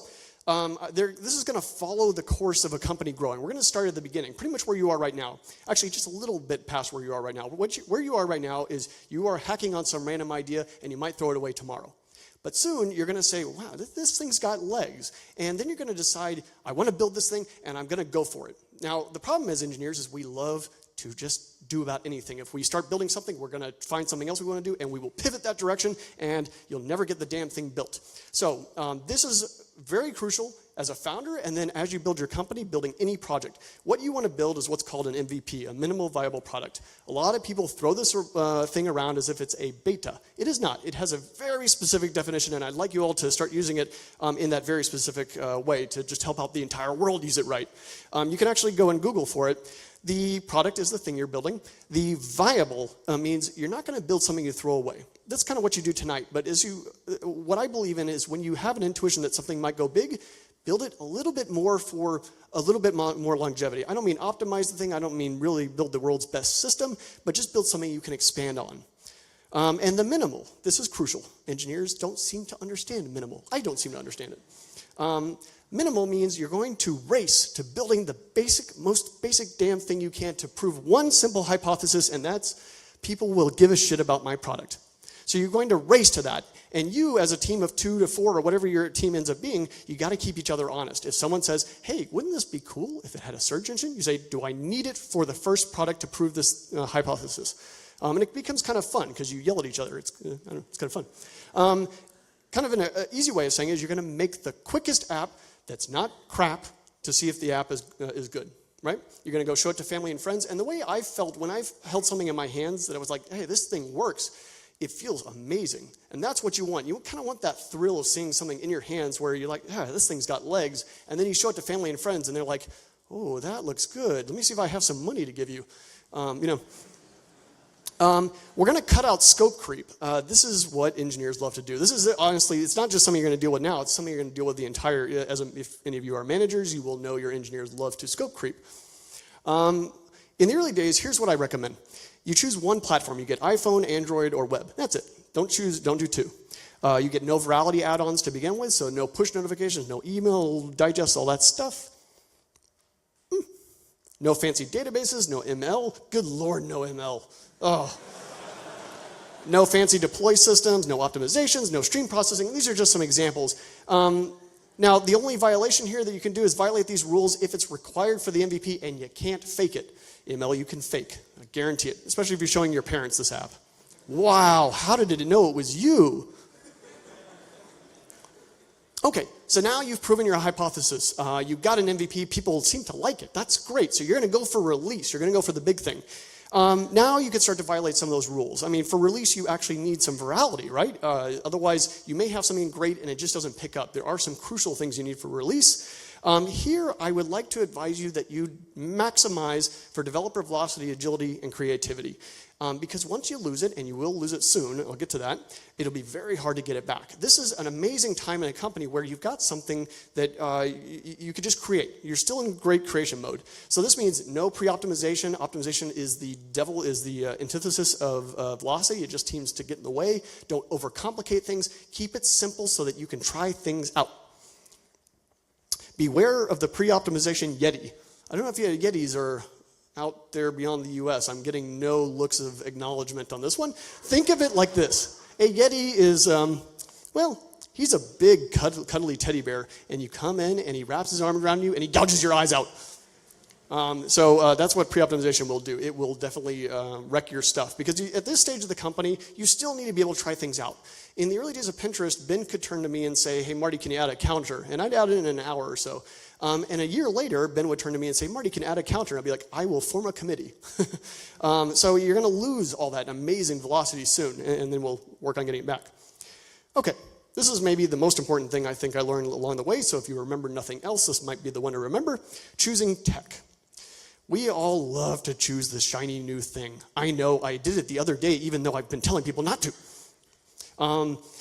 this is going to follow the course of a company growing. We're going to start at the beginning, pretty much where you are right now. Actually, just a little bit past where you are right now. Where you are right now is you are hacking on some random idea, and you might throw it away tomorrow. But soon, you're going to say, wow, this thing's got legs. And then you're going to decide, I want to build this thing, and I'm going to go for it. Now, the problem as engineers is we love to just do about anything. If we start building something, we're going to find something else we want to do, and we will pivot that direction, and you'll never get the damn thing built. So this is very crucial as a founder, and then as you build your company, building any project. What you want to build is what's called an MVP, a minimal viable product. A lot of people throw this thing around as if it's a beta. It is not. It has a very specific definition, and I'd like you all to start using it in that very specific way to just help out the entire world use it right. You can actually go and Google for it. The product is the thing you're building. The viable means you're not going to build something you throw away. That's kind of what you do tonight. But what I believe in is when you have an intuition that something might go big, build it a little bit more for a little bit more longevity. I don't mean optimize the thing. I don't mean really build the world's best system, but just build something you can expand on. And the minimal, this is crucial. Engineers don't seem to understand minimal. I don't seem to understand it. Minimal means you're going to race to building the most basic damn thing you can to prove one simple hypothesis, and that's people will give a shit about my product. So you're going to race to that. And you, as a team of 2 to 4 or whatever your team ends up being, you got to keep each other honest. If someone says, hey, wouldn't this be cool if it had a search engine? You say, do I need it for the first product to prove this hypothesis? And it becomes kind of fun because you yell at each other. It's kind of fun. Kind of an easy way of saying it is you're going to make the quickest app that's not crap to see if the app is good, right? You're going to go show it to family and friends. And the way I felt when I've held something in my hands that I was like, hey, this thing works, it feels amazing. And that's what you want. You kind of want that thrill of seeing something in your hands where you're like, yeah, this thing's got legs. And then you show it to family and friends, and they're like, oh, that looks good. Let me see if I have some money to give you. We're going to cut out scope creep. This is what engineers love to do. This is, honestly, it's not just something you're going to deal with now. It's something you're going to deal with the entire, if any of you are managers, you will know your engineers love to scope creep. In the early days, here's what I recommend. You choose one platform. You get iPhone, Android, or web. That's it. Don't do 2. You get no virality add-ons to begin with, so no push notifications, no email digests, all that stuff. No fancy databases, no ML. Good Lord, no ML. Oh. No fancy deploy systems, no optimizations, no stream processing. These are just some examples. Now, the only violation here that you can do is violate these rules if it's required for the MVP and you can't fake it. ML you can fake, I guarantee it, especially if you're showing your parents this app. Wow, how did it know it was you? Okay, so now you've proven your hypothesis. You've got an MVP, people seem to like it. That's great, so you're gonna go for release, you're gonna go for the big thing. Now you can start to violate some of those rules. I mean, for release, you actually need some virality, right? Otherwise, you may have something great and it just doesn't pick up. There are some crucial things you need for release. Here, I would like to advise you that you maximize for developer velocity, agility, and creativity. Because once you lose it, and you will lose it soon, I'll get to that, it'll be very hard to get it back. This is an amazing time in a company where you've got something that you could just create. You're still in great creation mode. So this means no pre-optimization. Optimization is the antithesis of velocity. It just seems to get in the way. Don't overcomplicate things. Keep it simple so that you can try things out. Beware of the pre-optimization Yeti. I don't know if Yetis are out there beyond the US. I'm getting no looks of acknowledgement on this one. Think of it like this. A Yeti is, He's a big, cuddly teddy bear, and you come in, and he wraps his arm around you, and he gouges your eyes out. So that's what pre-optimization will do. It will definitely wreck your stuff, because at this stage of the company, you still need to be able to try things out. In the early days of Pinterest, Ben could turn to me and say, hey, Marty, can you add a counter? And I'd add it in an hour or so. And a year later, Ben would turn to me and say, Marty, can you add a counter? And I'd be like, I will form a committee. So you're going to lose all that amazing velocity soon, and then we'll work on getting it back. Okay, this is maybe the most important thing I think I learned along the way, so if you remember nothing else, this might be the one to remember. Choosing tech. We all love to choose the shiny new thing. I know I did it the other day, even though I've been telling people not to.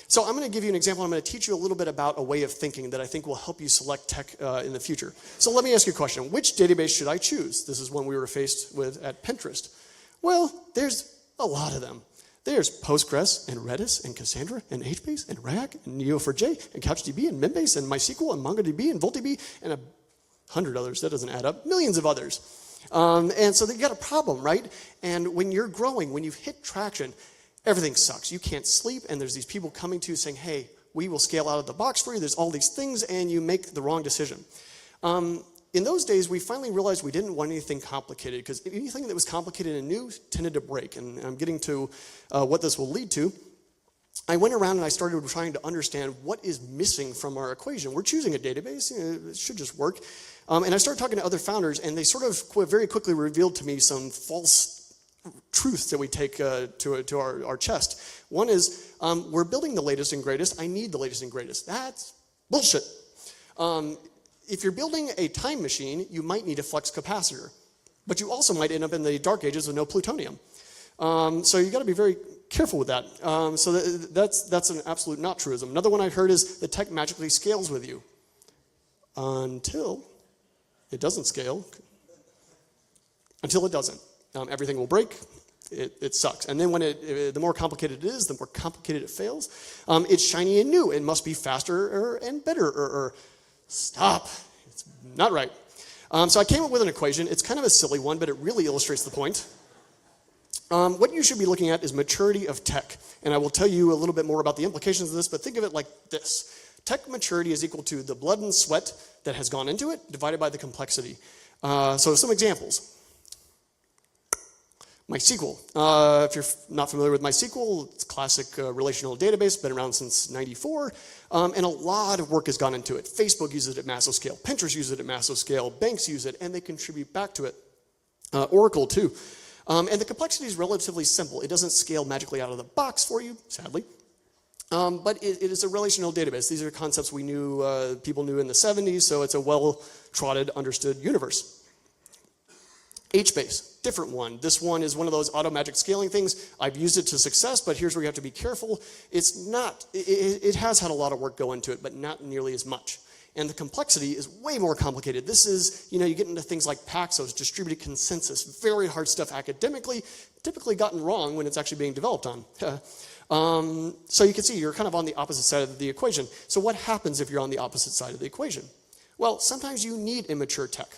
So I'm going to give you an example. I'm going to teach you a little bit about a way of thinking that I think will help you select tech in the future. So let me ask you a question. Which database should I choose? This is one we were faced with at Pinterest. Well, there's a lot of them. There's Postgres and Redis and Cassandra and HBase and RAG and Neo4j and CouchDB and Membase and MySQL and MongoDB and VoltDB and 100 others. That doesn't add up. Millions of others. And so you got a problem, right? And when you're growing, when you've hit traction, everything sucks. You can't sleep, and there's these people coming to you saying, hey, we will scale out of the box for you. There's all these things, and you make the wrong decision. In those days, we finally realized we didn't want anything complicated, because anything that was complicated and new tended to break. And I'm getting to what this will lead to. I went around and I started trying to understand what is missing from our equation. We're choosing a database. It should just work. And I started talking to other founders, and they sort of very quickly revealed to me some false truths that we take to our chest. One is, we're building the latest and greatest. I need the latest and greatest. That's bullshit. If you're building a time machine, you might need a flux capacitor. But you also might end up in the dark ages with no plutonium. So you got to be very careful with that. So that's an absolute not truism. Another one I heard is the tech magically scales with you. Until it doesn't scale. Until it doesn't. Everything will break. It sucks. And then when the more complicated it is, the more complicated it fails. It's shiny and new. It must be faster and better. Stop. It's not right. So I came up with an equation. It's kind of a silly one, but it really illustrates the point. What you should be looking at is maturity of tech. And I will tell you a little bit more about the implications of this, but think of it like this. Tech maturity is equal to the blood and sweat that has gone into it divided by the complexity. So some examples. MySQL. If you're not familiar with MySQL, it's a classic relational database, been around since '94, and a lot of work has gone into it. Facebook uses it at massive scale. Pinterest uses it at massive scale. Banks use it, and they contribute back to it. Oracle, too. And the complexity is relatively simple. It doesn't scale magically out of the box for you, sadly. But it is a relational database. These are concepts we knew, people knew in the 70s, so it's a well-trodden, understood universe. HBase, different one. This one is one of those automagic scaling things. I've used it to success, but here's where you have to be careful. It's not, it has had a lot of work go into it, but not nearly as much. And the complexity is way more complicated. This is, you get into things like Paxos, distributed consensus, very hard stuff academically, typically gotten wrong when it's actually being developed on. So you can see you're kind of on the opposite side of the equation. So what happens if you're on the opposite side of the equation? Well, sometimes you need immature tech.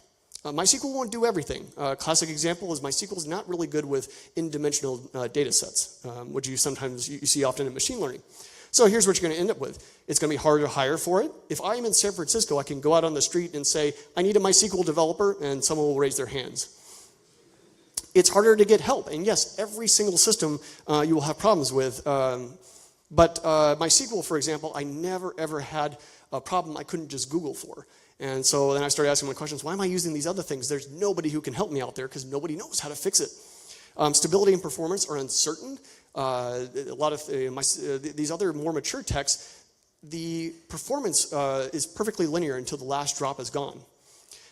MySQL won't do everything. Classic example is MySQL is not really good with in-dimensional data sets, which you see often in machine learning. So here's what you're going to end up with. It's going to be harder to hire for it. If I'm in San Francisco, I can go out on the street and say, I need a MySQL developer, and someone will raise their hands. It's harder to get help. And yes, every single system you will have problems with. But MySQL, for example, I never ever had a problem I couldn't just Google for. And so then I started asking my questions, why am I using these other things? There's nobody who can help me out there because nobody knows how to fix it. Stability and performance are uncertain. A lot of these other more mature techs, the performance is perfectly linear until the last drop is gone.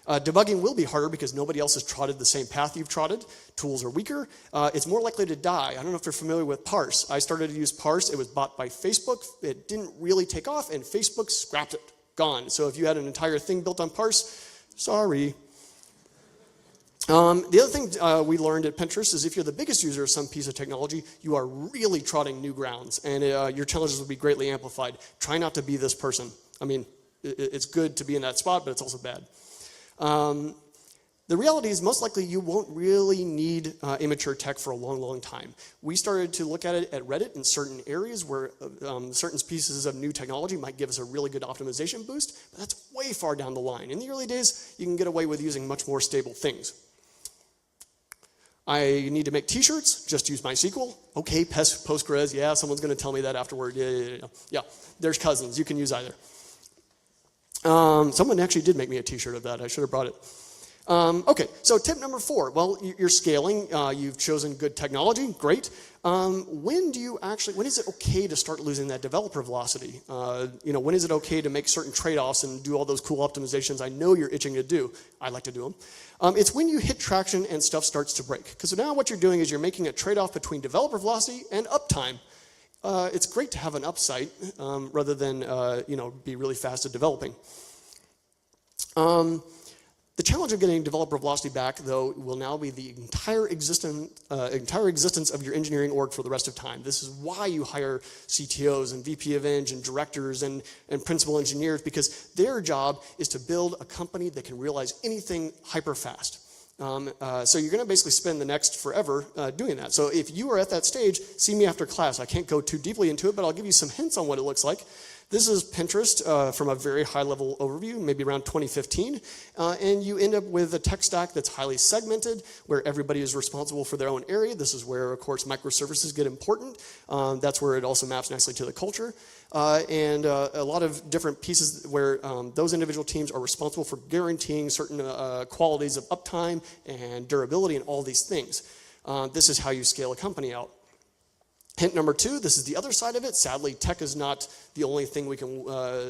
Debugging will be harder because nobody else has trotted the same path you've trotted. Tools are weaker. It's more likely to die. I don't know if you're familiar with Parse. I started to use Parse. It was bought by Facebook. It didn't really take off, and Facebook scrapped it. Gone. So if you had an entire thing built on Parse, sorry. The other thing we learned at Pinterest is if you're the biggest user of some piece of technology, you are really trotting new grounds, and your challenges will be greatly amplified. Try not to be this person. I mean, it's good to be in that spot, but it's also bad. The reality is most likely you won't really need immature tech for a long, long time. We started to look at it at Reddit in certain areas where certain pieces of new technology might give us a really good optimization boost, but that's way far down the line. In the early days, you can get away with using much more stable things. I need to make t-shirts, just use MySQL. Okay, Postgres, yeah, someone's going to tell me that afterward. Yeah, there's cousins, you can use either. Someone actually did make me a t-shirt of that, I should have brought it. Okay, so tip number 4. Well, you're scaling. You've chosen good technology. Great. When is it okay to start losing that developer velocity? When is it okay to make certain trade-offs and do all those cool optimizations I know you're itching to do? I like to do them. It's when you hit traction and stuff starts to break. Because now what you're doing is you're making a trade-off between developer velocity and uptime. It's great to have an upside rather than be really fast at developing. The challenge of getting developer velocity back, though, will now be the entire existence of your engineering org for the rest of time. This is why you hire CTOs and VP of Eng and directors and principal engineers, because their job is to build a company that can realize anything hyper fast. So you're going to basically spend the next forever doing that. So if you are at that stage, see me after class. I can't go too deeply into it, but I'll give you some hints on what it looks like. This is Pinterest from a very high-level overview, maybe around 2015, and you end up with a tech stack that's highly segmented, where everybody is responsible for their own area. This is where, of course, microservices get important. That's where it also maps nicely to the culture, and a lot of different pieces where those individual teams are responsible for guaranteeing certain qualities of uptime and durability and all these things. This is how you scale a company out. Hint number 2, this is the other side of it. Sadly, tech is not the only thing we can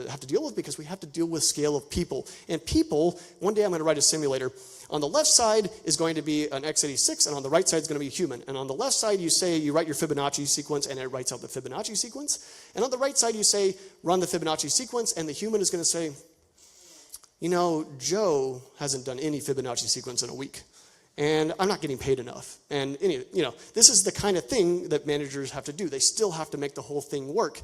have to deal with, because we have to deal with scale of people. And people, one day I'm going to write a simulator. On the left side is going to be an x86, and on the right side is going to be a human. And on the left side you write your Fibonacci sequence, and it writes out the Fibonacci sequence. And on the right side you say, run the Fibonacci sequence, and the human is going to say, Joe hasn't done any Fibonacci sequence in a week. And I'm not getting paid enough. And this is the kind of thing that managers have to do. They still have to make the whole thing work.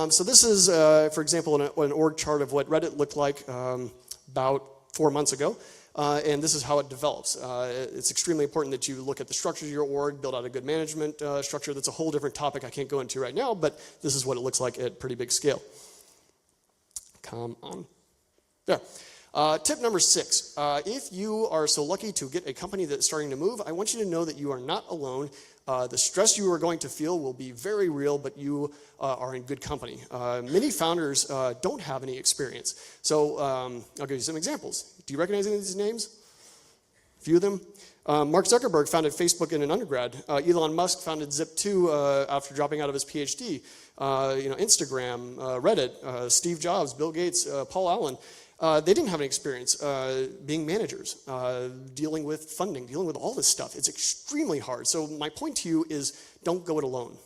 So this is, for example, an org chart of what Reddit looked like about 4 months ago. And this is how it develops. It's extremely important that you look at the structure of your org, build out a good management structure. That's a whole different topic I can't go into right now, but this is what it looks like at pretty big scale. Come on. There. Tip number 6, if you are so lucky to get a company that's starting to move, I want you to know that you are not alone. The stress you are going to feel will be very real, but you are in good company. Many founders don't have any experience. So I'll give you some examples. Do you recognize any of these names? A few of them. Mark Zuckerberg founded Facebook in an undergrad. Elon Musk founded Zip2 after dropping out of his PhD. Instagram, Reddit, Steve Jobs, Bill Gates, Paul Allen. They didn't have any experience being managers, dealing with funding, dealing with all this stuff. It's extremely hard. So my point to you is, don't go it alone.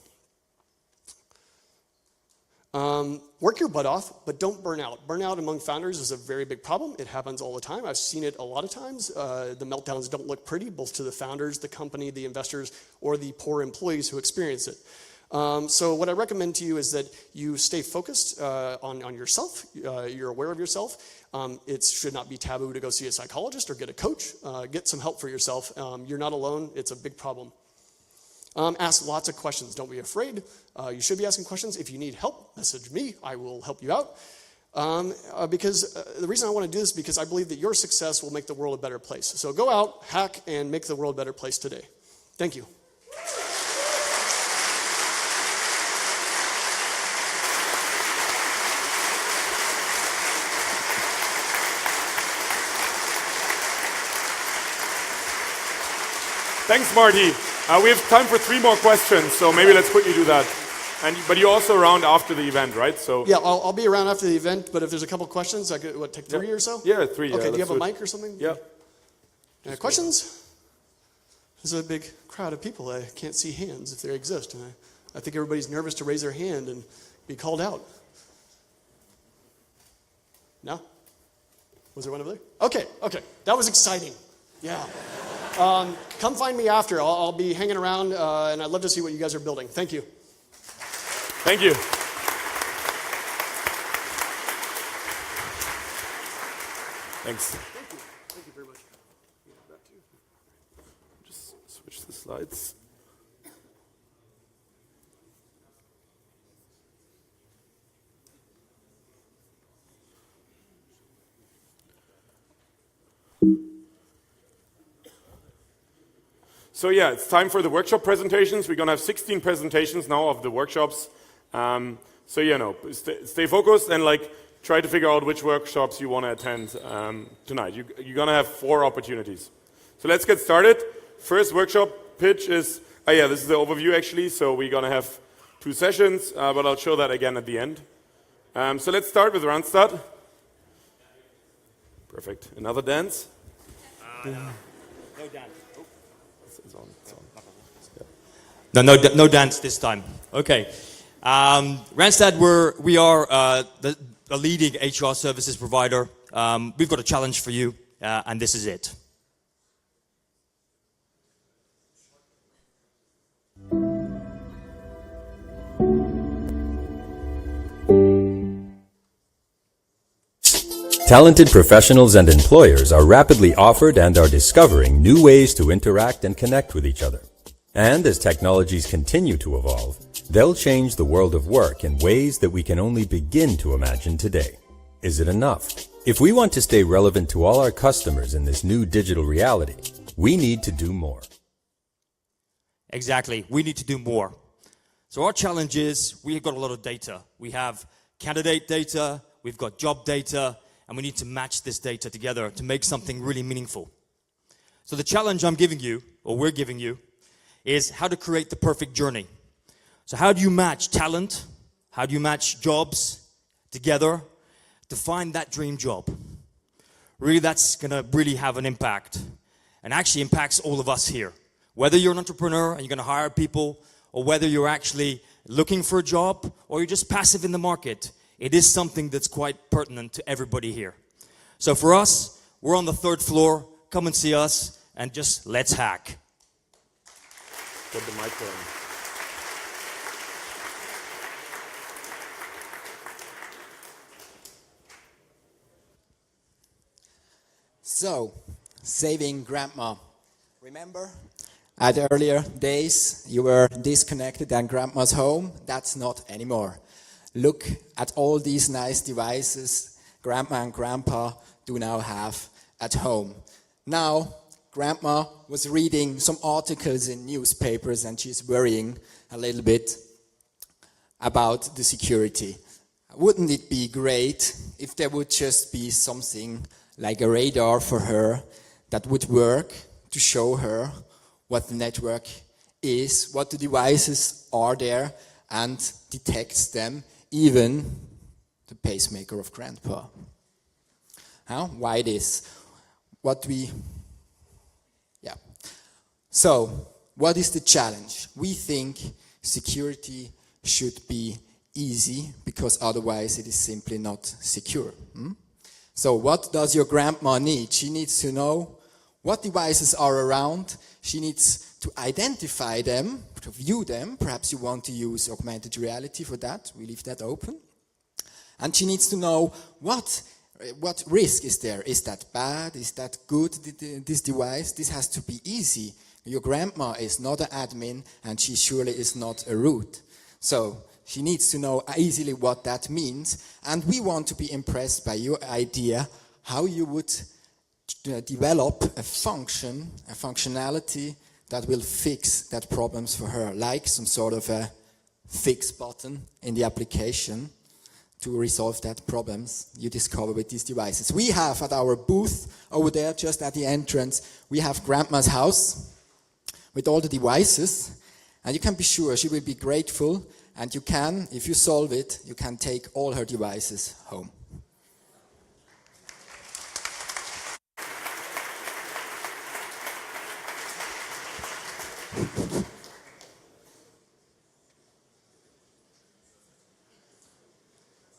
Work your butt off, but don't burn out. Burnout among founders is a very big problem. It happens all the time. I've seen it a lot of times. The meltdowns don't look pretty, both to the founders, the company, the investors, or the poor employees who experience it. So what I recommend to you is that you stay focused on yourself. You're aware of yourself. It should not be taboo to go see a psychologist or get a coach. Get some help for yourself. You're not alone. It's a big problem. Ask lots of questions. Don't be afraid. You should be asking questions. If you need help, message me. I will help you out. Because the reason I want to do this is because I believe that your success will make the world a better place. So go out, hack, and make the world a better place today. Thank you.
Thanks, Marty. We have time for 3 more questions, so maybe let's quickly do that. But you're also around after the event, right? So
yeah, I'll be around after the event, but if there's a couple questions, I could take 3 or so?
Yeah, 3.
Okay,
yeah,
do you have a mic or something?
Yeah.
Questions? There's a big crowd of people. I can't see hands if they exist. And I think everybody's nervous to raise their hand and be called out. No? Was there one over there? Okay. That was exciting. Yeah. Come find me after. I'll be hanging around, and I'd love to see what you guys are building. Thank you.
Thank you. Thanks.
Thank you very much.
Slides. So yeah, it's time for the workshop presentations. We're going to have 16 presentations now of the workshops. So stay focused and try to figure out which workshops you want to attend tonight. You're going to have 4 opportunities. So let's get started. First workshop pitch is, this is the overview actually. So we're going to have 2 sessions, but I'll show that again at the end. So let's start with Randstad. Perfect. Another dance?
No dance.
It's on.
No dance this time. Okay. Randstad, we are the leading HR services provider. We've got a challenge for you, and this is it.
Talented professionals and employers are rapidly offered and are discovering new ways to interact and connect with each other. And as technologies continue to evolve, they'll change the world of work in ways that we can only begin to imagine today. Is it enough? If we want to stay relevant to all our customers in this new digital reality, we need to do more.
Exactly. We need to do more. So our challenge is we've got a lot of data. We have candidate data, we've got job data, and we need to match this data together to make something really meaningful. So the challenge I'm giving you, or we're giving you, is how to create the perfect journey. So how do you match talent? How do you match jobs together to find that dream job? Really, that's going to really have an impact, and actually impacts all of us here. Whether you're an entrepreneur and you're going to hire people, or whether you're actually looking for a job, or you're just passive in the market, it is something that's quite pertinent to everybody here. So for us, we're on the 3rd floor. Come and see us, and just let's hack.
Put the mic on.
So, saving grandma. Remember? At earlier days, you were disconnected and grandma's home. That's not anymore. Look at all these nice devices grandma and grandpa do now have at home. Now, grandma was reading some articles in newspapers and she's worrying a little bit about the security. Wouldn't it be great if there would just be something like a radar for her that would work to show her what the network is, what the devices are there, and detects them, even the pacemaker of grandpa. Why this? So, what is the challenge? We think security should be easy because otherwise it is simply not secure. So what does your grandma need? She needs to know what devices are around. She needs to identify them, to view them. Perhaps you want to use augmented reality for that. We leave that open. And she needs to know what risk is there. Is that bad? Is that good, this device? This has to be easy. Your grandma is not an admin and she surely is not a root. So she needs to know easily what that means. And we want to be impressed by your idea how you would develop a functionality that will fix that problems for her, like some sort of a fix button in the application to resolve that problems you discover with these devices. We have at our booth over there, just at the entrance, we have grandma's house with all the devices, and you can be sure she will be grateful, and you can, if you solve it, you can take all her devices home.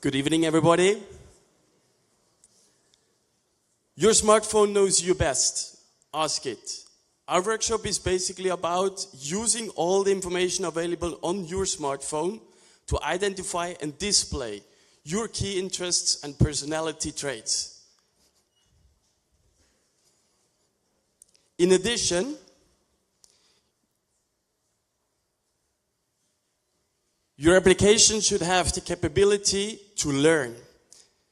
Good evening, everybody. Your smartphone knows you best. Ask it. Our workshop is basically about using all the information available on your smartphone to identify and display your key interests and personality traits. In addition, Your application should have the capability to learn.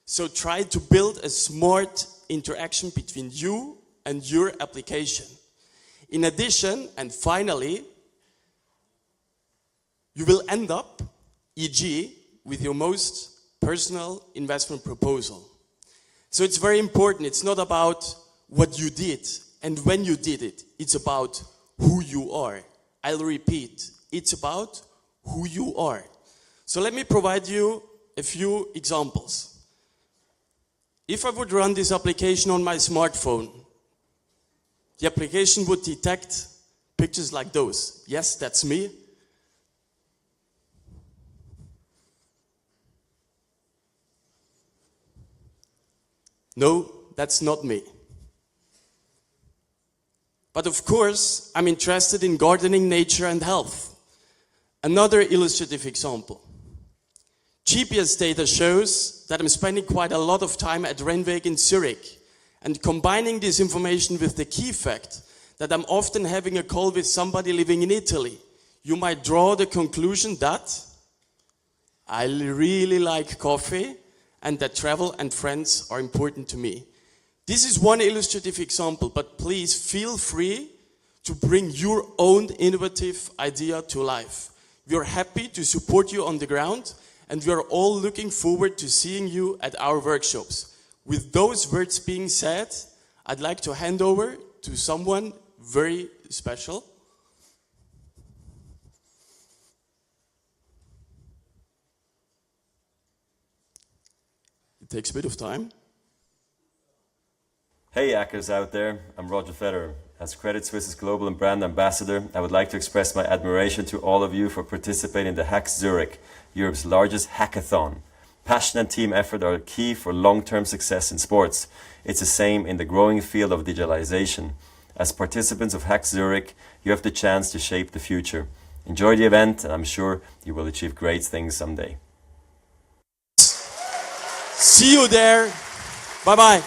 So try to build a smart interaction between you and your application. In addition, and finally, you will end up, e.g., with your most personal investment proposal. So it's very important. It's not about what you did and when you did it. It's about who you are. I'll repeat. It's about who you are. So let me provide you a few examples. If I would run this application on my smartphone, the application would detect pictures like those. Yes, that's me. No, that's not me. But of course, I'm interested in gardening, nature, and health. Another illustrative example. GPS data shows that I'm spending quite a lot of time at Rennweg in Zurich, and combining this information with the key fact that I'm often having a call with somebody living in Italy, you might draw the conclusion that I really like coffee and that travel and friends are important to me. This is one illustrative example, but please feel free to bring your own innovative idea to life. We are happy to support you on the ground, and we are all looking forward to seeing you at our workshops. With those words being said, I'd like to hand over to someone very special. It takes a bit of time.
Hey hackers out there, I'm Roger Federer. As Credit Suisse's Global and Brand Ambassador, I would like to express my admiration to all of you for participating in the HackZurich, Europe's largest hackathon. Passion and team effort are key for long-term success in sports. It's the same in the growing field of digitalization. As participants of HackZurich, you have the chance to shape the future. Enjoy the event, and I'm sure you will achieve great things someday.
See you there. Bye-bye.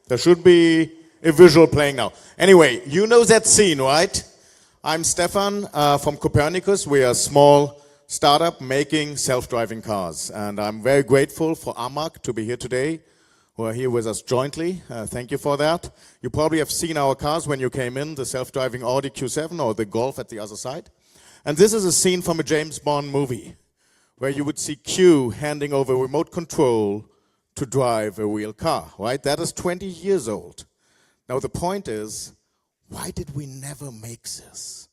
There should be a visual playing now. Anyway, you know that scene, right? I'm Stefan from Copernicus. We are a small startup making self-driving cars. And I'm very grateful for AMAG to be here today, who are here with us jointly. Thank you for that. You probably have seen our cars when you came in, the self-driving Audi Q7 or the Golf at the other side. And this is a scene from a James Bond movie, where you would see Q handing over remote control to drive a real car, right? That is 20 years old. Now the point is, why did we never make this?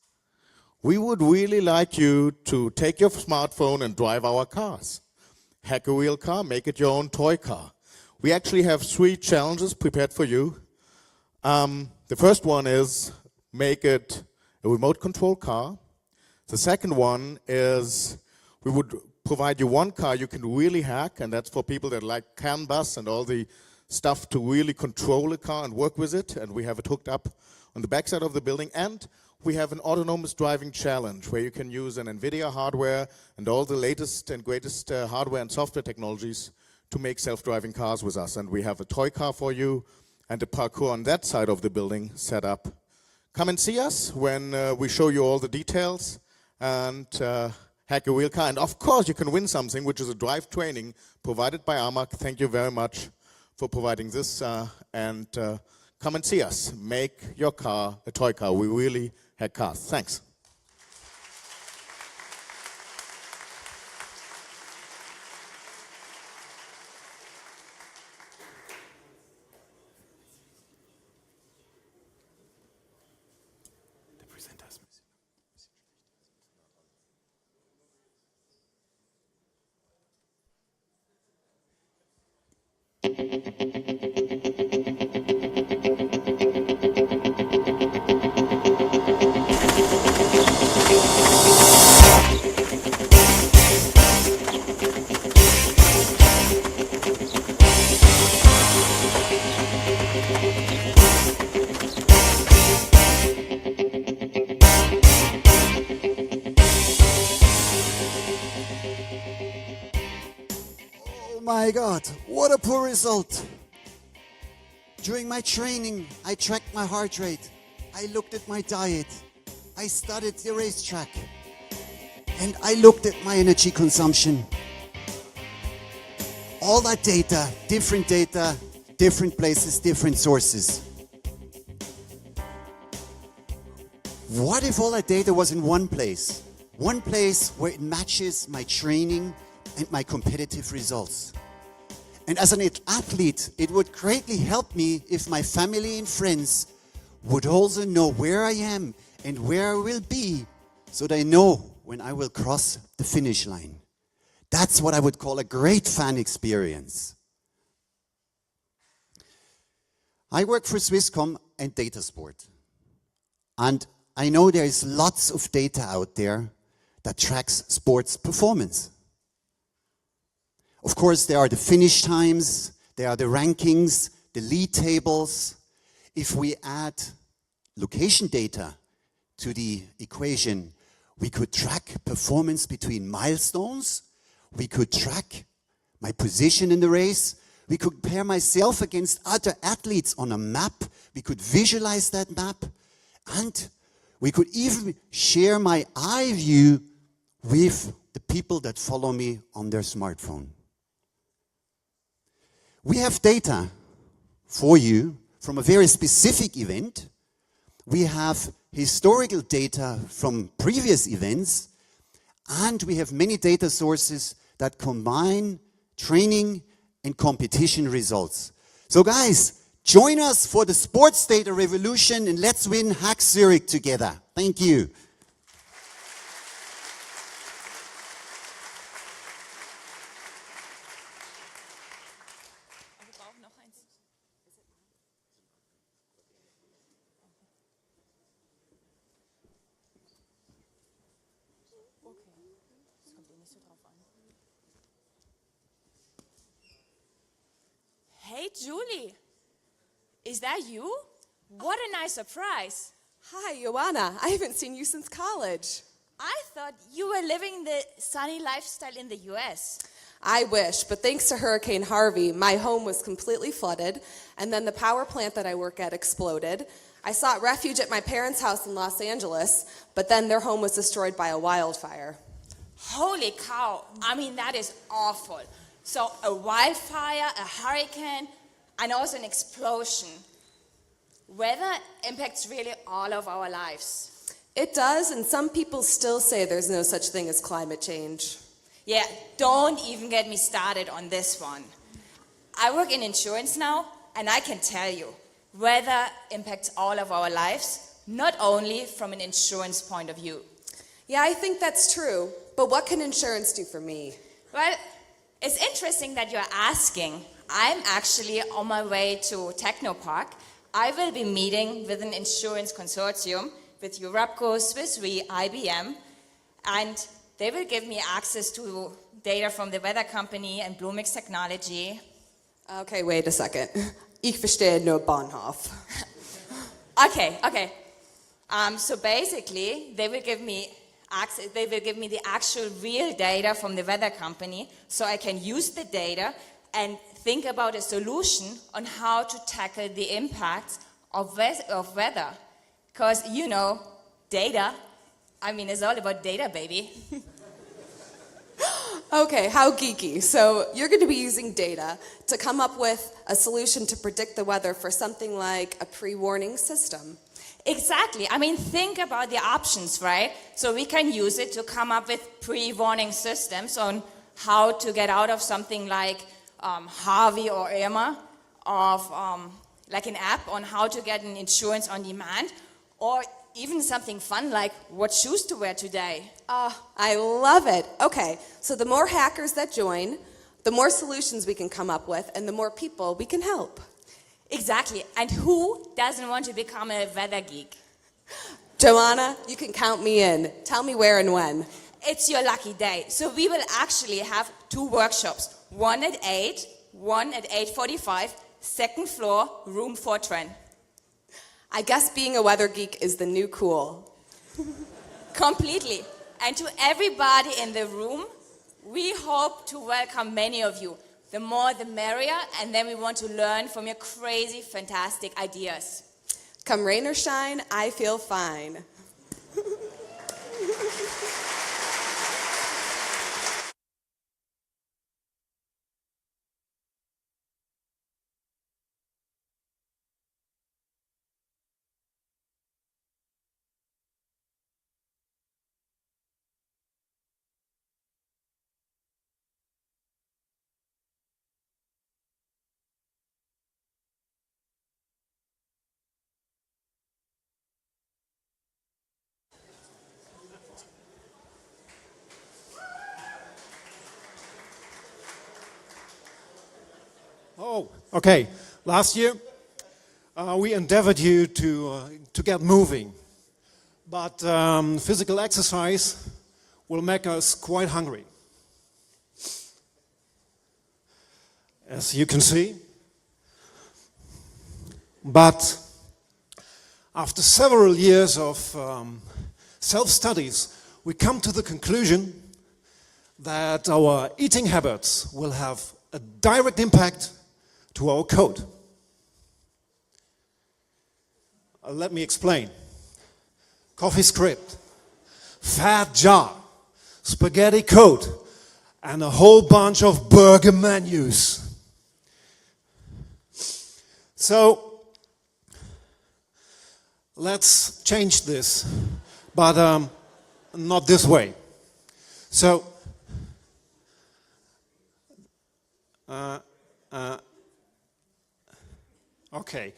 We would really like you to take your smartphone and drive our cars. Hack a real car, make it your own toy car. We actually have 3 challenges prepared for you. The first one is make it a remote control car. The second one is we would provide you one car you can really hack, and that's for people that like CAN bus and all the stuff to really control a car and work with it, and we have it hooked up on the backside of the building. And we have an autonomous driving challenge where you can use an NVIDIA hardware and all the latest and greatest hardware and software technologies to make self-driving cars with us. And we have a toy car for you and a parkour on that side of the building set up. Come and see us when we show you all the details and hack a real car. And of course, you can win something, which is a drive training provided by AMAG. Thank you very much for providing this. And come and see us. Make your car a toy car. We really hack cars. Thanks.
my God, what a poor result. During my training, I tracked my heart rate. I looked at my diet. I studied the racetrack. And I looked at my energy consumption. All that data, different places, different sources. What if all that data was in one place? One place where it matches my training and my competitive results. And as an athlete, it would greatly help me if my family and friends would also know where I am and where I will be, so they know when I will cross the finish line. That's what I would call a great fan experience. I work for Swisscom and Datasport. And I know there is lots of data out there that tracks sports performance. Of course, there are the finish times, there are the rankings, the league tables. If we add location data to the equation, we could track performance between milestones. We could track my position in the race. We could compare myself against other athletes on a map. We could visualize that map. And we could even share my eye view with the people that follow me on their smartphone. We have data for you from a very specific event. We have historical data from previous events. And we have many data sources that combine training and competition results. So guys, join us for the sports data revolution and let's win HackZurich together. Thank you.
Hey, Julie, is that you? What a nice surprise.
Hi, Joanna. I haven't seen you since college.
I thought you were living the sunny lifestyle in the US.
I wish, but thanks to Hurricane Harvey, my home was completely flooded, and then the power plant that I work at exploded. I sought refuge at my parents' house in Los Angeles, but then their home was destroyed by a wildfire.
Holy cow. I mean, that is awful. So a wildfire, a hurricane, and also an explosion. Weather impacts really all of our lives.
It does, and some people still say there's no such thing as climate change.
Yeah, don't even get me started on this one. I work in insurance now, and I can tell you, weather impacts all of our lives, not only from an insurance point of view.
Yeah, I think that's true, but what can insurance do for me?
Well, it's interesting that you're asking. I'm actually on my way to Technopark. I will be meeting with an insurance consortium with Eurapco, Swiss Re, IBM, and they will give me access to data from the weather company and Bluemix Technology.
Okay, wait a second. Ich verstehe nur Bahnhof.
Okay. So basically, they will give me access. They will give me the actual real data from the weather company, so I can use the data and think about a solution on how to tackle the impacts of weather. Because, you know, data, I mean, it's all about data, baby.
Okay, how geeky. So you're going to be using data to come up with a solution to predict the weather for something like a pre-warning system.
Exactly. I mean, think about the options, right? So we can use it to come up with pre-warning systems on how to get out of something like Harvey or Irma, of like an app on how to get an insurance on demand, or even something fun like what shoes to wear today.
I love it. Okay, so the more hackers that join, the more solutions we can come up with, and the more people we can help.
Exactly. And who doesn't want to become a weather geek?
Joanna, you can count me in. Tell me where and when.
It's your lucky day. So we will actually have 2 workshops. One at 8, one at 8:45, second floor, room 410.
I guess being a weather geek is the new cool.
Completely. And to everybody in the room, we hope to welcome many of you. The more the merrier, and then we want to learn from your crazy, fantastic ideas.
Come rain or shine, I feel fine.
Oh, okay. Last year, we endeavored you to get moving, but physical exercise will make us quite hungry. As you can see. But after several years of self-studies, we come to the conclusion that our eating habits will have a direct impact to our code. Let me explain. Coffee script, fat jar, spaghetti code, and a whole bunch of burger menus. So, let's change this, but not this way. So, okay.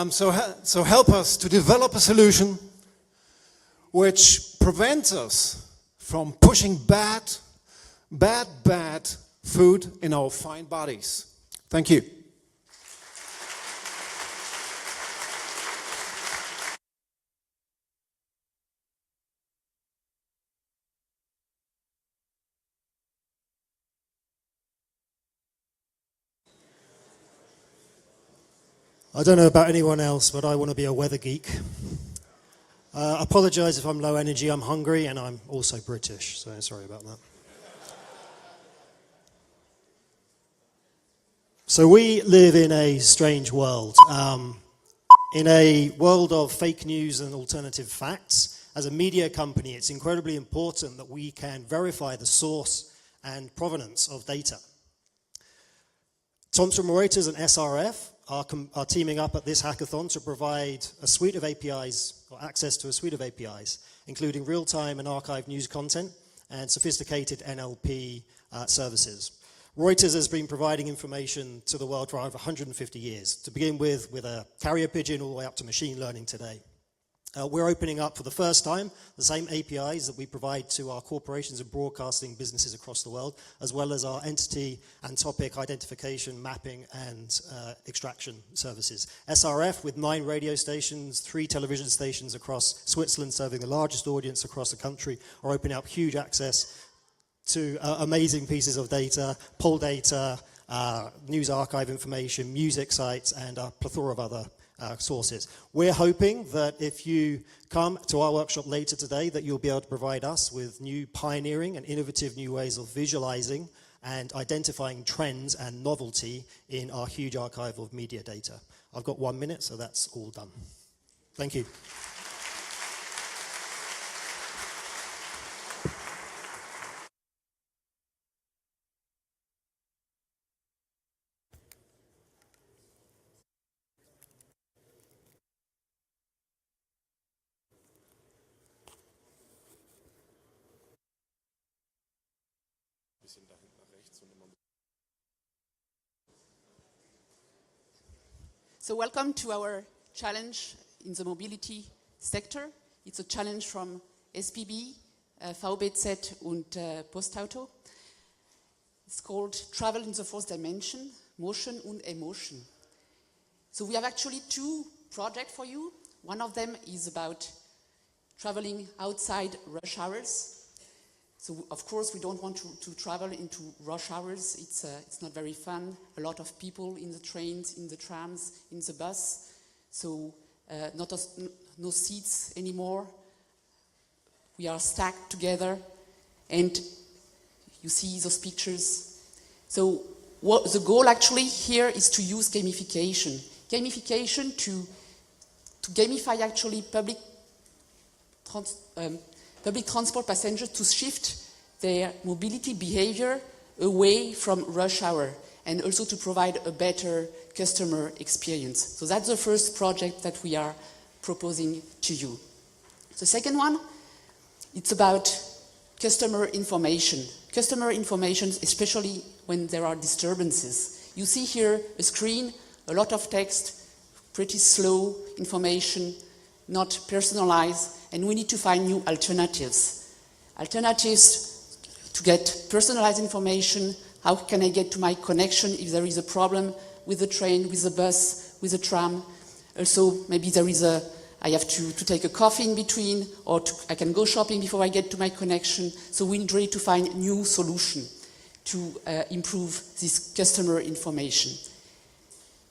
So help us to develop a solution which prevents us from pushing bad food in our fine bodies. Thank you.
I don't know about anyone else, but I want to be a weather geek. Apologise if I'm low energy, I'm hungry, and I'm also British, so sorry about that. So we live in a strange world. In a world of fake news and alternative facts, as a media company, it's incredibly important that we can verify the source and provenance of data. Thomson Reuters and SRF are teaming up at this hackathon to provide a suite of APIs, or access to a suite of APIs, including real-time and archived news content and sophisticated NLP services. Reuters has been providing information to the world for over 150 years, to begin with a carrier pigeon all the way up to machine learning today. We're opening up for the first time the same APIs that we provide to our corporations and broadcasting businesses across the world, as well as our entity and topic identification, mapping, and extraction services. SRF, with 9 radio stations, 3 television stations across Switzerland, serving the largest audience across the country, are opening up huge access to amazing pieces of data, poll data, news archive information, music sites, and a plethora of other sources. We're hoping that if you come to our workshop later today, that you'll be able to provide us with new pioneering and innovative new ways of visualizing and identifying trends and novelty in our huge archive of media data. I've got 1 minute, so that's all done. Thank you.
So welcome to our challenge in the mobility sector. It's a challenge from SPB, VBZ und Postauto. It's called Travel in the Fourth Dimension, Motion und Emotion. So we have actually 2 projects for you. One of them is about traveling outside rush hours. So of course we don't want to travel into rush hours. It's not very fun. A lot of people in the trains, in the trams, in the bus. So no seats anymore. We are stacked together, and you see those pictures. So What the goal actually here is to use gamification. Gamification to gamify actually public transport passengers to shift their mobility behavior away from rush hour and also to provide a better customer experience. So that's the first project that we are proposing to you. The second one, it's about customer information. Customer information, especially when there are disturbances. You see here a screen, a lot of text, pretty slow information, not personalized, and we need to find new alternatives. Alternatives to get personalized information. How can I get to my connection if there is a problem with the train, with the bus, with the tram? Also, maybe I have to take a coffee in between, or I can go shopping before I get to my connection. So we need really to find new solution to improve this customer information.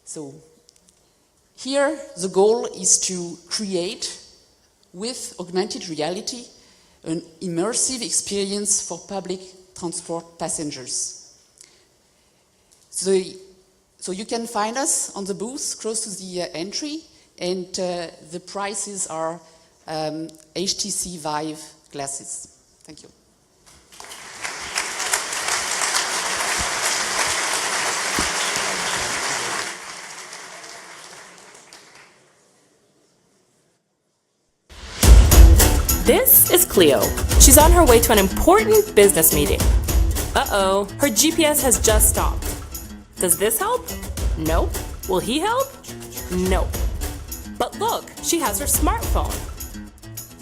So here the goal is to create, with augmented reality, an immersive experience for public transport passengers. So you can find us on the booth close to the entry, and the prices are HTC Vive glasses. Thank you.
This is Cleo. She's on her way to an important business meeting. Uh-oh, her GPS has just stopped. Does this help? Nope. Will he help? Nope. But look, she has her smartphone.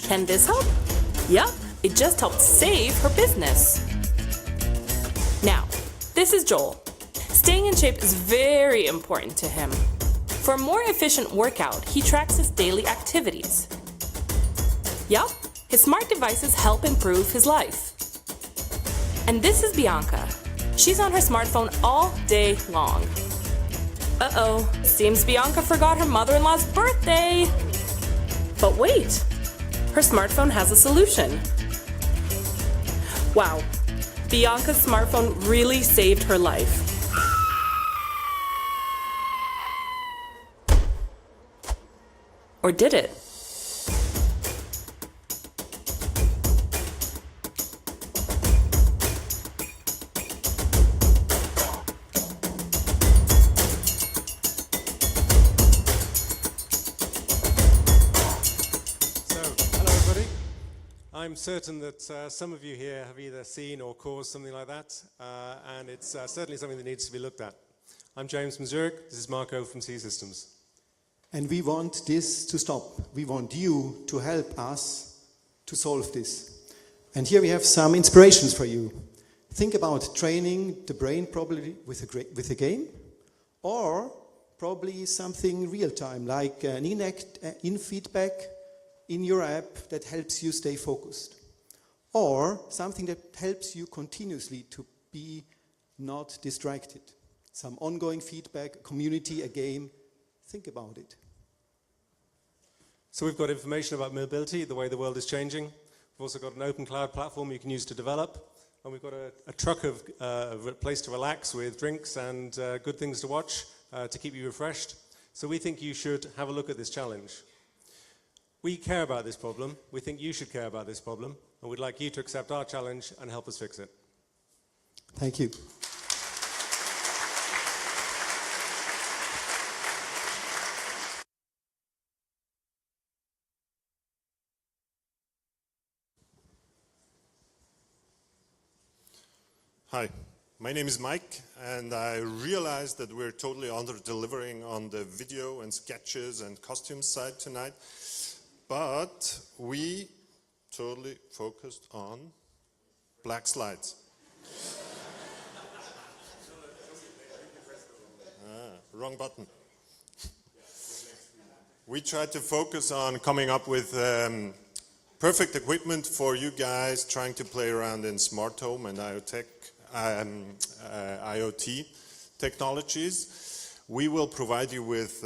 Can this help? Yup, it just helped save her business. Now, this is Joel. Staying in shape is very important to him. For a more efficient workout, he tracks his daily activities. Yup, his smart devices help improve his life. And this is Bianca. She's on her smartphone all day long. Uh-oh, seems Bianca forgot her mother-in-law's birthday. But wait, her smartphone has a solution. Wow, Bianca's smartphone really saved her life. Or did it?
I'm certain that some of you here have either seen or caused something like that, and it's certainly something that needs to be looked at. I'm James from Zurich. This is Marco from C-Systems.
And we want this to stop. We want you to help us to solve this. And here we have some inspirations for you. Think about training the brain probably with a game, or probably something real-time, like an in-feedback in your app that helps you stay focused, or something that helps you continuously to be not distracted. Some ongoing feedback, a community, a game. Think about it.
So we've got information about mobility, the way the world is changing. We've also got an open cloud platform you can use to develop, and we've got a truck of a place to relax with drinks and good things to watch to keep you refreshed. So we think you should have a look at this challenge. We care about this problem, we think you should care about this problem, and we'd like you to accept our challenge and help us fix it.
Thank you.
Hi, my name is Mike, and I realized that we're totally under-delivering on the video and sketches and costume side tonight. But we totally focused on black slides. Wrong button. We tried to focus on coming up with perfect equipment for you guys trying to play around in smart home and IoT technologies. We will provide you with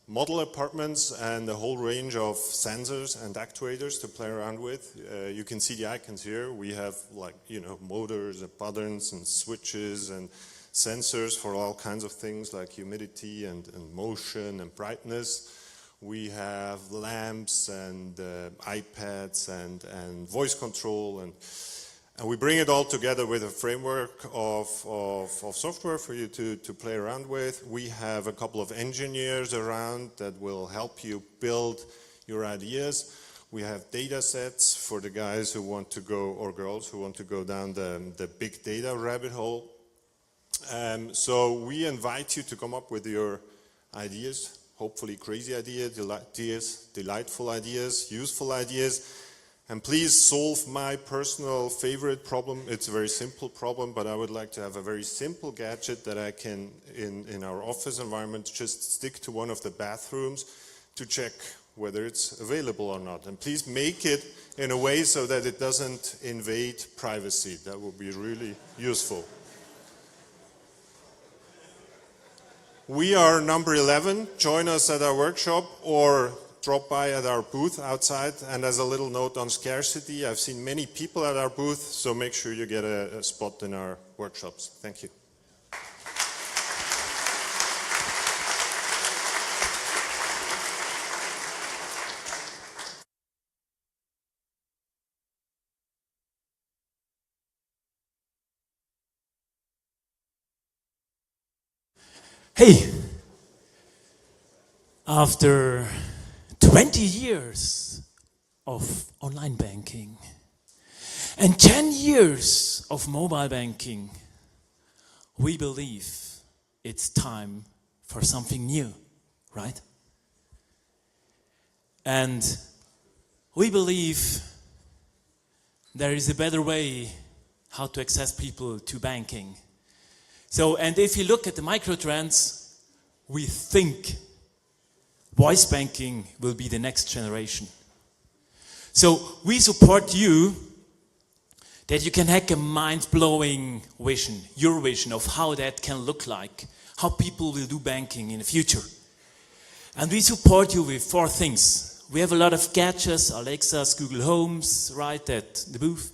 model apartments and a whole range of sensors and actuators to play around with. You can see the icons here. We have, like, you know, motors and buttons and switches and sensors for all kinds of things like humidity and motion and brightness. We have lamps and iPads and voice control, and we bring it all together with a framework of software for you to play around with. We have a couple of engineers around that will help you build your ideas. We have data sets for the guys who want to go, or girls who want to go down the big data rabbit hole. So we invite you to come up with your ideas, hopefully crazy ideas, delightful ideas, useful ideas. And please solve my personal favorite problem. It's a very simple problem, but I would like to have a very simple gadget that I can, in our office environment, just stick to one of the bathrooms to check whether it's available or not. And please make it in a way so that it doesn't invade privacy. That would be really useful. We are number 11. Join us at our workshop or drop by at our booth outside. And as a little note on scarcity, I've seen many people at our booth, so make sure you get a spot in our workshops. Thank you.
Hey, after 20 years of online banking and 10 years of mobile banking, we believe it's time for something new, right? And we believe there is a better way how to access people to banking. So, and if you look at the microtrends, we think voice banking will be the next generation. So we support you that you can hack a mind-blowing vision, your vision of how that can look like, how people will do banking in the future. And we support you with 4 things. We have a lot of gadgets, Alexas, Google Homes, right at the booth.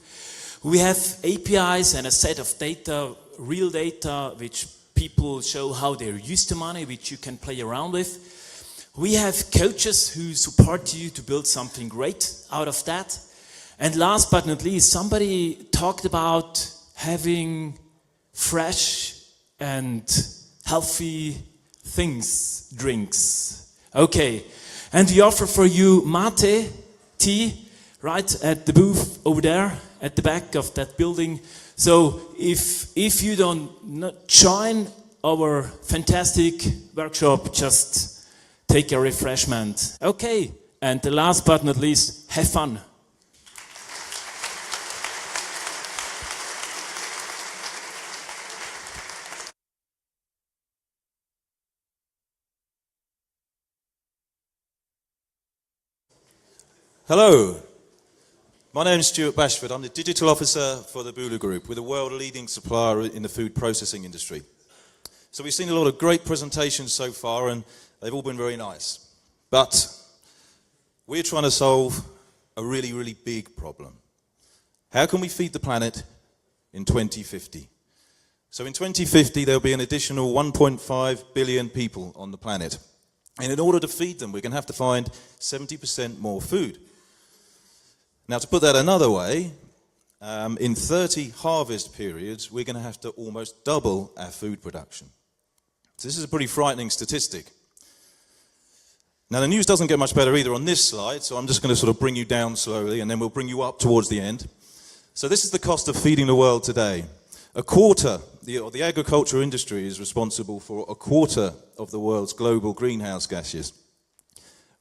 We have APIs and a set of data, real data, which people show how they're used to money, which you can play around with. We have coaches who support you to build something great out of that. And last but not least, somebody talked about having fresh and healthy things, drinks. Okay, and we offer for you mate, tea, right at the booth over there, at the back of that building. So if you don't join our fantastic workshop, just take a refreshment. Okay, and the last but not least, have fun.
Hello, my name is Stuart Bashford. I'm the Digital Officer for the Bulu Group. We're the world-leading supplier in the food processing industry. So we've seen a lot of great presentations so far, and they've all been very nice. But we're trying to solve a really, really big problem. How can we feed the planet in 2050? So in 2050, there'll be an additional 1.5 billion people on the planet. And in order to feed them, we're going to have to find 70% more food. Now, to put that another way, in 30 harvest periods, we're going to have to almost double our food production. So this is a pretty frightening statistic. Now, the news doesn't get much better either on this slide, so I'm just going to sort of bring you down slowly, and then we'll bring you up towards the end. So this is the cost of feeding the world today. A quarter, the agriculture industry is responsible for a quarter of the world's global greenhouse gases.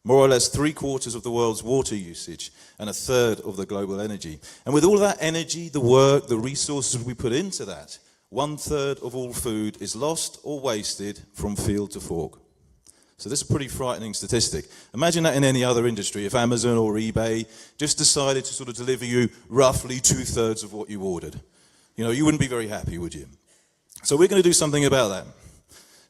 More or less 3/4 of the world's water usage and 1/3 of the global energy. And with all of that energy, the work, the resources we put into that, 1/3 of all food is lost or wasted from field to fork. So this is a pretty frightening statistic. Imagine that in any other industry, if Amazon or eBay just decided to sort of deliver you roughly 2/3 of what you ordered. You know, you wouldn't be very happy, would you? So we're going to do something about that.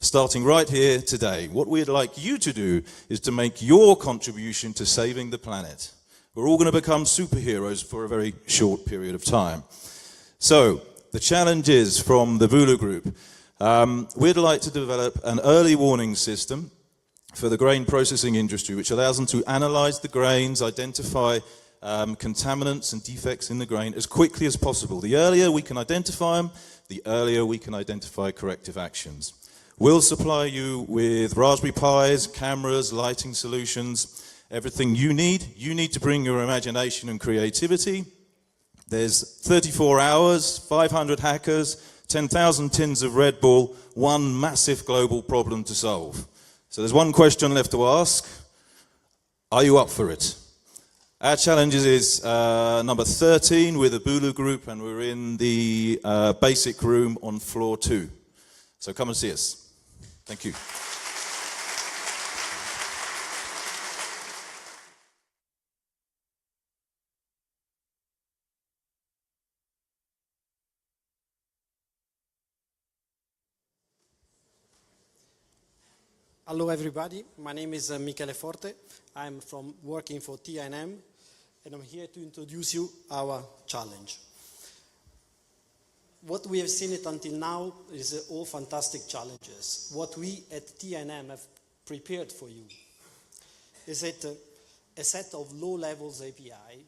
Starting right here today, what we'd like you to do is to make your contribution to saving the planet. We're all going to become superheroes for a very short period of time. So, the challenge is from the Bulu Group. We'd like to develop an early warning system for the grain processing industry, which allows them to analyze the grains, identify contaminants and defects in the grain as quickly as possible. The earlier we can identify them, the earlier we can identify corrective actions. We'll supply you with Raspberry Pis, cameras, lighting solutions, everything you need. You need to bring your imagination and creativity. There's 34 hours, 500 hackers, 10,000 tins of Red Bull, one massive global problem to solve. So there's one question left to ask. Are you up for it? Our challenge is number 13 with the Bulu Group, and we're in the basic room on floor 2. So come and see us. Thank you.
Hello everybody, my name is Michele Forte. I'm from working for TNM, and I'm here to introduce you our challenge. What we have seen it until now is all fantastic challenges. What we at TNM have prepared for you is a set of low levels API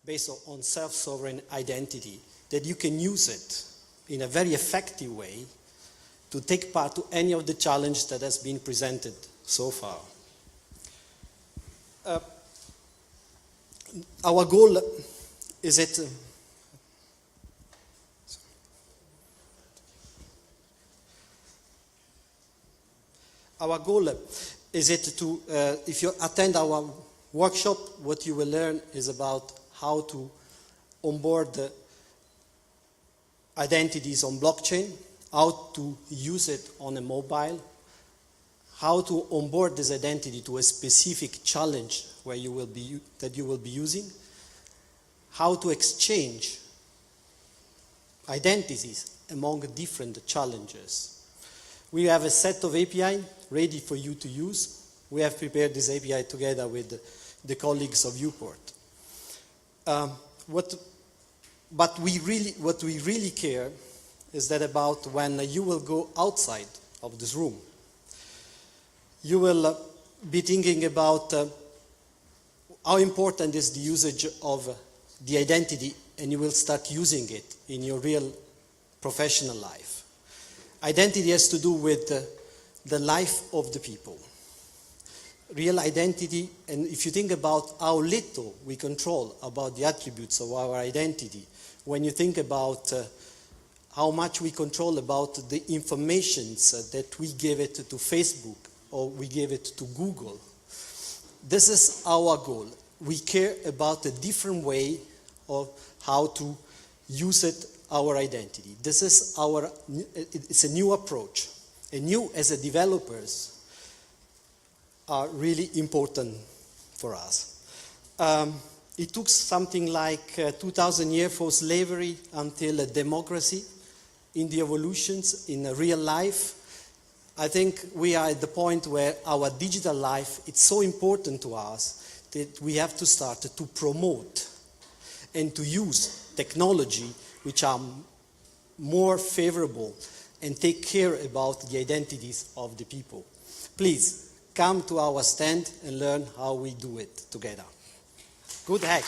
based on self-sovereign identity that you can use it in a very effective way to take part to any of the challenge that has been presented so far. Our goal is to, if you attend our workshop, what you will learn is about how to onboard the identities on blockchain, how to use it on a mobile, how to onboard this identity to a specific challenge where you will be using, how to exchange identities among different challenges. We have a set of API ready for you to use. We have prepared this API together with the colleagues of Uport. What we really care is that about when you will go outside of this room, you will be thinking about how important is the usage of the identity, and you will start using it in your real professional life. Identity has to do with the life of the people. Real identity, and if you think about how little we control about the attributes of our identity, when you think about how much we control about the informations that we give it to Facebook or we give it to Google. This is our goal. We care about a different way of how to use it, our identity. This is it's a new approach. And you as a developers are really important for us. It took something like 2,000 years for slavery until democracy. In the evolutions in real life, I think we are at the point where our digital life, it's so important to us that we have to start to promote and to use technology which are more favorable and take care about the identities of the people. Please come to our stand and learn how we do it together. Good hack.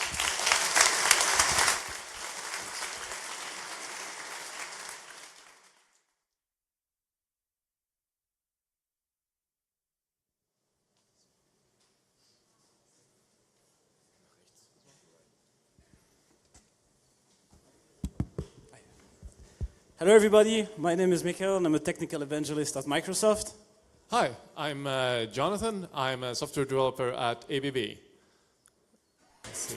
Hello everybody, my name is Mikhail and I'm a technical evangelist at Microsoft.
Hi, I'm Jonathan. I'm a software developer at ABB. Let's see.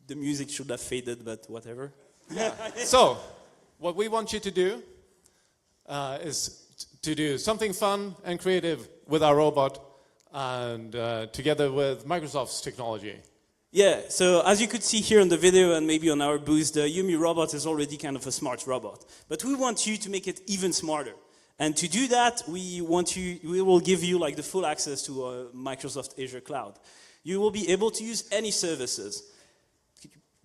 The music should have faded, but whatever.
So, what we want you to do is to do something fun and creative with our robot, and together with Microsoft's technology.
Yeah, so as you could see here in the video and maybe on our booth, the Yumi robot is already kind of a smart robot. But we want you to make it even smarter. And to do that, we will give you like the full access to Microsoft Azure Cloud. You will be able to use any services.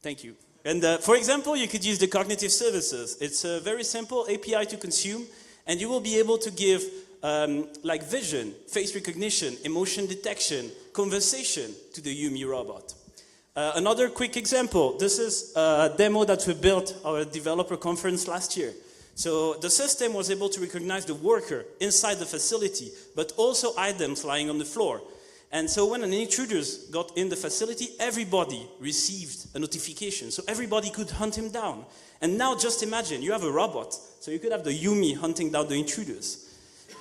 Thank you. And for example, you could use the cognitive services. It's a very simple API to consume, and you will be able to give like vision, face recognition, emotion detection, conversation to the Yumi robot. Another quick example, this is a demo that we built at our developer conference last year. So the system was able to recognize the worker inside the facility, but also items lying on the floor. And so when an intruder got in the facility, everybody received a notification. So everybody could hunt him down. And now just imagine, you have a robot. So you could have the Yumi hunting down the intruders.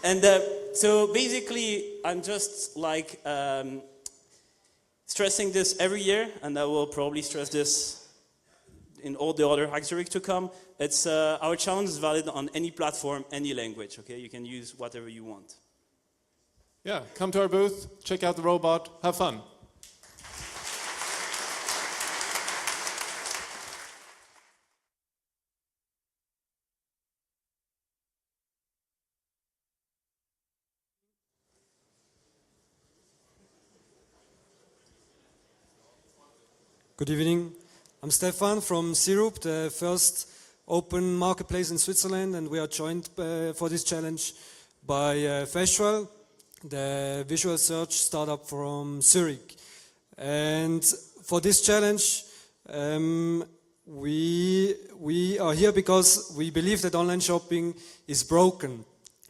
And so basically, I'm just like stressing this every year, and I will probably stress this in all the other HackZurich to come. It's our challenge is valid on any platform, any language. Okay, you can use whatever you want.
Yeah, come to our booth, check out the robot, have fun.
Good evening. I'm Stefan from Syrup, the first open marketplace in Switzerland, and we are joined for this challenge by Feschwell, the visual search startup from Zurich. And for this challenge, we are here because we believe that online shopping is broken.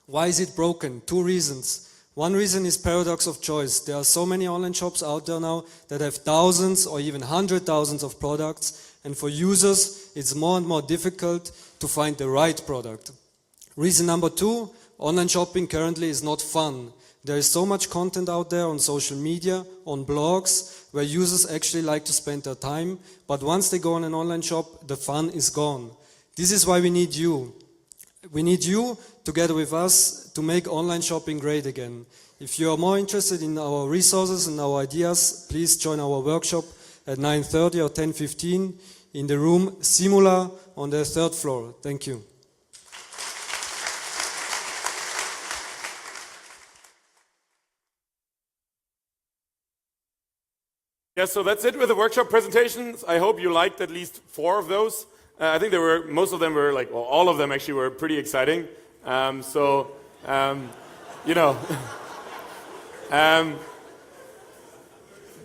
Why is it broken? Two reasons. One reason is paradox of choice. There are so many online shops out there now that have thousands or even hundred thousands of products, and for users it's more and more difficult to find the right product. Reason number two, online shopping currently is not fun. There is so much content out there on social media, on blogs, where users actually like to spend their time, but once they go on an online shop, the fun is gone. This is why we need you. We need you together with us to make online shopping great again. If you are more interested in our resources and our ideas, please join our workshop at 9:30 or 10:15 in the room Simula on the 3rd floor. Thank you.
Yeah, so that's it with the workshop presentations. I hope you liked at least 4 of those. I think most of them were like, well, all of them actually were pretty exciting. You know,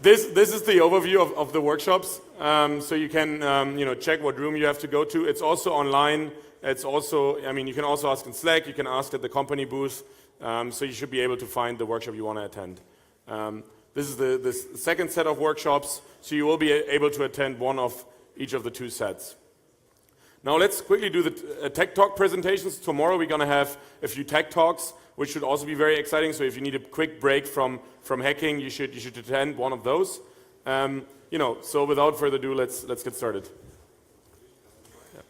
this is the overview of the workshops. So you can, you know, check what room you have to go to. It's also online. It's also, I mean, you can also ask in Slack. You can ask at the company booth. So you should be able to find the workshop you want to attend. This is the second set of workshops. So you will be able to attend one of each of the 2 sets. Now let's quickly do the tech talk presentations. Tomorrow we're going to have a few tech talks, which should also be very exciting. So if you need a quick break from hacking, you should attend one of those. You know, so without further ado, let's get started. Yeah.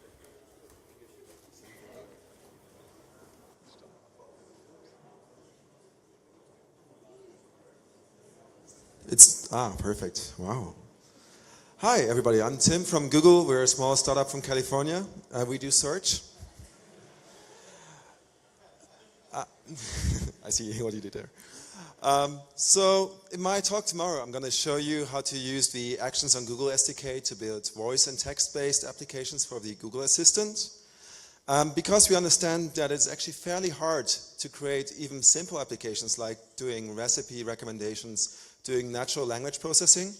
It's perfect. Wow. Hi, everybody. I'm Tim from Google. We're a small startup from California. We do search. I see what you did there. So in my talk tomorrow, I'm going to show you how to use the Actions on Google SDK to build voice and text-based applications for the Google Assistant. Because we understand that it's actually fairly hard to create even simple applications like doing recipe recommendations, doing natural language processing.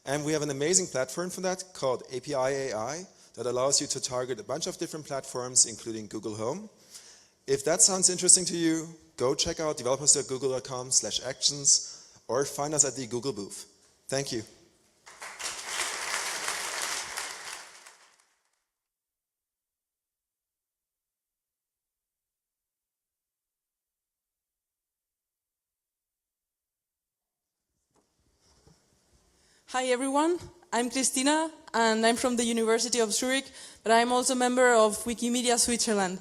And we have an amazing platform for that called API AI that allows you to target a bunch of different platforms, including Google Home. If that sounds interesting to you, go check out developers.google.com/actions or find us at the Google booth. Thank you.
Hi everyone, I'm Christina and I'm from the University of Zurich, but I'm also a member of Wikimedia Switzerland.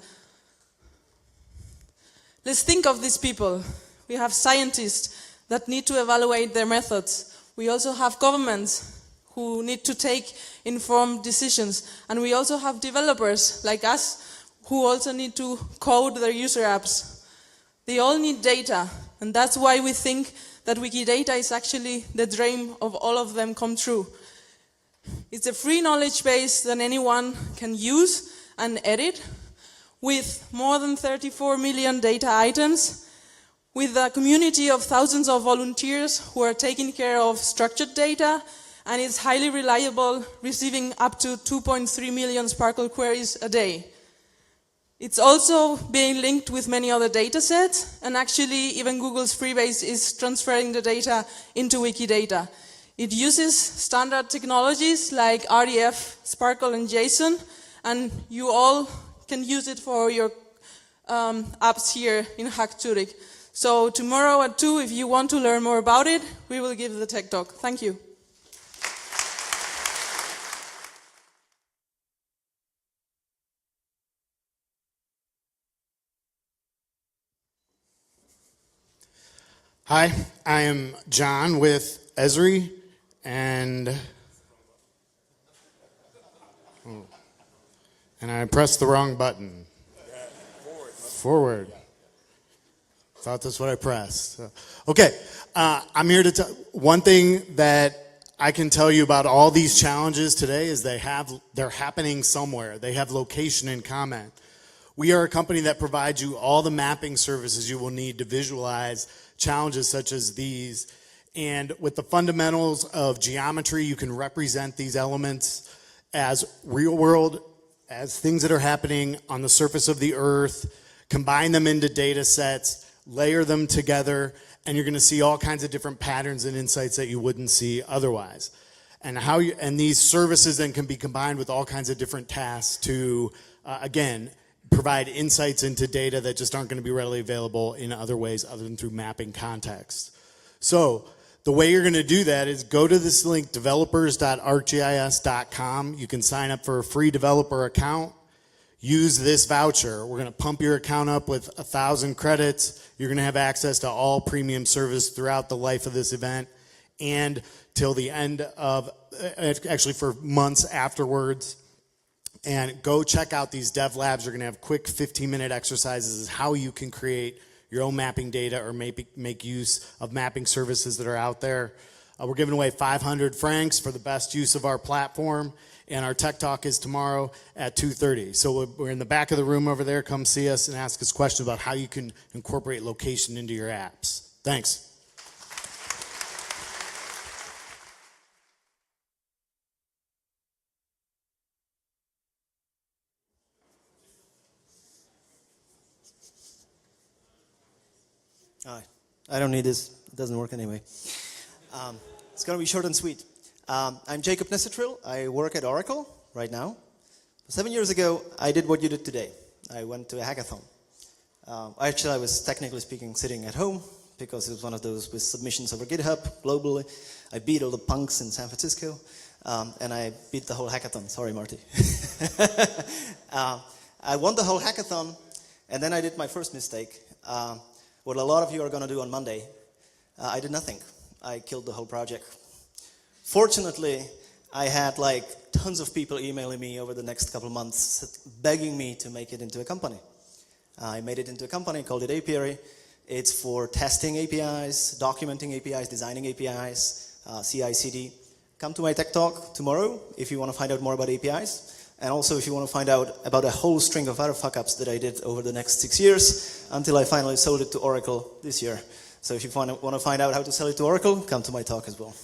Let's think of these people. We have scientists that need to evaluate their methods. We also have governments who need to take informed decisions. And we also have developers like us who also need to code their user apps. They all need data, and that's why we think that Wikidata is actually the dream of all of them come true. It's a free knowledge base that anyone can use and edit, with more than 34 million data items, with a community of thousands of volunteers who are taking care of structured data, and it's highly reliable, receiving up to 2.3 million Sparkle queries a day. It's also being linked with many other data sets, and actually even Google's Freebase is transferring the data into Wikidata. It uses standard technologies like RDF, Sparkle, and JSON, and you all can use it for your apps here in HackZurich. So tomorrow at 2, if you want to learn more about it, we will give the tech talk. Thank you.
Hi, I am John with Esri, and I pressed the wrong button. Forward. Thought that's what I pressed. Okay, I'm here to tell one thing that I can tell you about all these challenges today is they're happening somewhere. They have location and comment. We are a company that provides you all the mapping services you will need to visualize challenges such as these. And with the fundamentals of geometry, you can represent these elements as real world, as things that are happening on the surface of the earth, combine them into data sets, layer them together, and you're going to see all kinds of different patterns and insights that you wouldn't see otherwise. And these services then can be combined with all kinds of different tasks to, again, provide insights into data that just aren't going to be readily available in other ways other than through mapping context. So the way you're going to do that is go to this link, developers.arcgis.com. You can sign up for a free developer account. Use this voucher. We're going to pump your account up with 1,000 credits. You're going to have access to all premium service throughout the life of this event and till the end of, actually for months afterwards. And go check out these dev labs. You're going to have quick 15-minute exercises how you can create your own mapping data or make use of mapping services that are out there. We're giving away 500 francs for the best use of our platform. And our tech talk is tomorrow at 2:30. So we're in the back of the room over there. Come see us and ask us questions about how you can incorporate location into your apps. Thanks.
All right. I don't need this. It doesn't work anyway. It's going to be short and sweet. I'm Jacob Nesetril. I work at Oracle right now. 7 years ago, I did what you did today. I went to a hackathon. Actually, I was technically speaking sitting at home because it was one of those with submissions over GitHub globally. I beat all the punks in San Francisco, and I beat the whole hackathon. Sorry, Marty. I won the whole hackathon, and then I did my first mistake. What a lot of you are going to do on Monday. I did nothing. I killed the whole project. Fortunately, I had like tons of people emailing me over the next couple of months begging me to make it into a company. I made it into a company, called it Apiary. It's for testing APIs, documenting APIs, designing APIs, CI/CD. Come to my tech talk tomorrow if you want to find out more about APIs. And also if you want to find out about a whole string of other fuck-ups that I did over the next 6 years until I finally sold it to Oracle this year. So if you want to find out how to sell it to Oracle, come to my talk as well.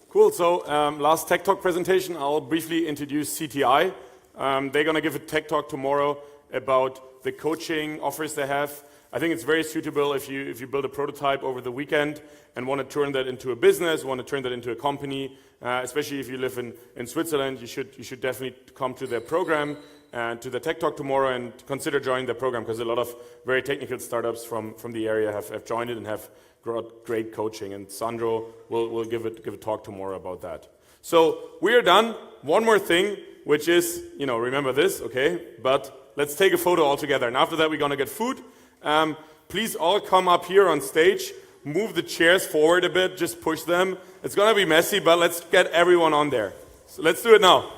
Cool, so last Tech Talk presentation, I'll briefly introduce CTI. They're going to give a Tech Talk tomorrow about the coaching offers they have. I think it's very suitable if you build a prototype over the weekend and want to turn that into a business, want to turn that into a company, especially if you live in Switzerland, you should definitely come to their program. to the Tech Talk tomorrow and consider joining the program, because a lot of very technical startups from the area have joined it and have got great coaching. And Sandro will give a talk tomorrow about that. So we are done. One more thing, which is, remember this, okay? But let's take a photo all together. And after that, we're going to get food. Please all come up here on stage. Move the chairs forward a bit. Just push them. It's going to be messy, but let's get everyone on there. So let's do it now.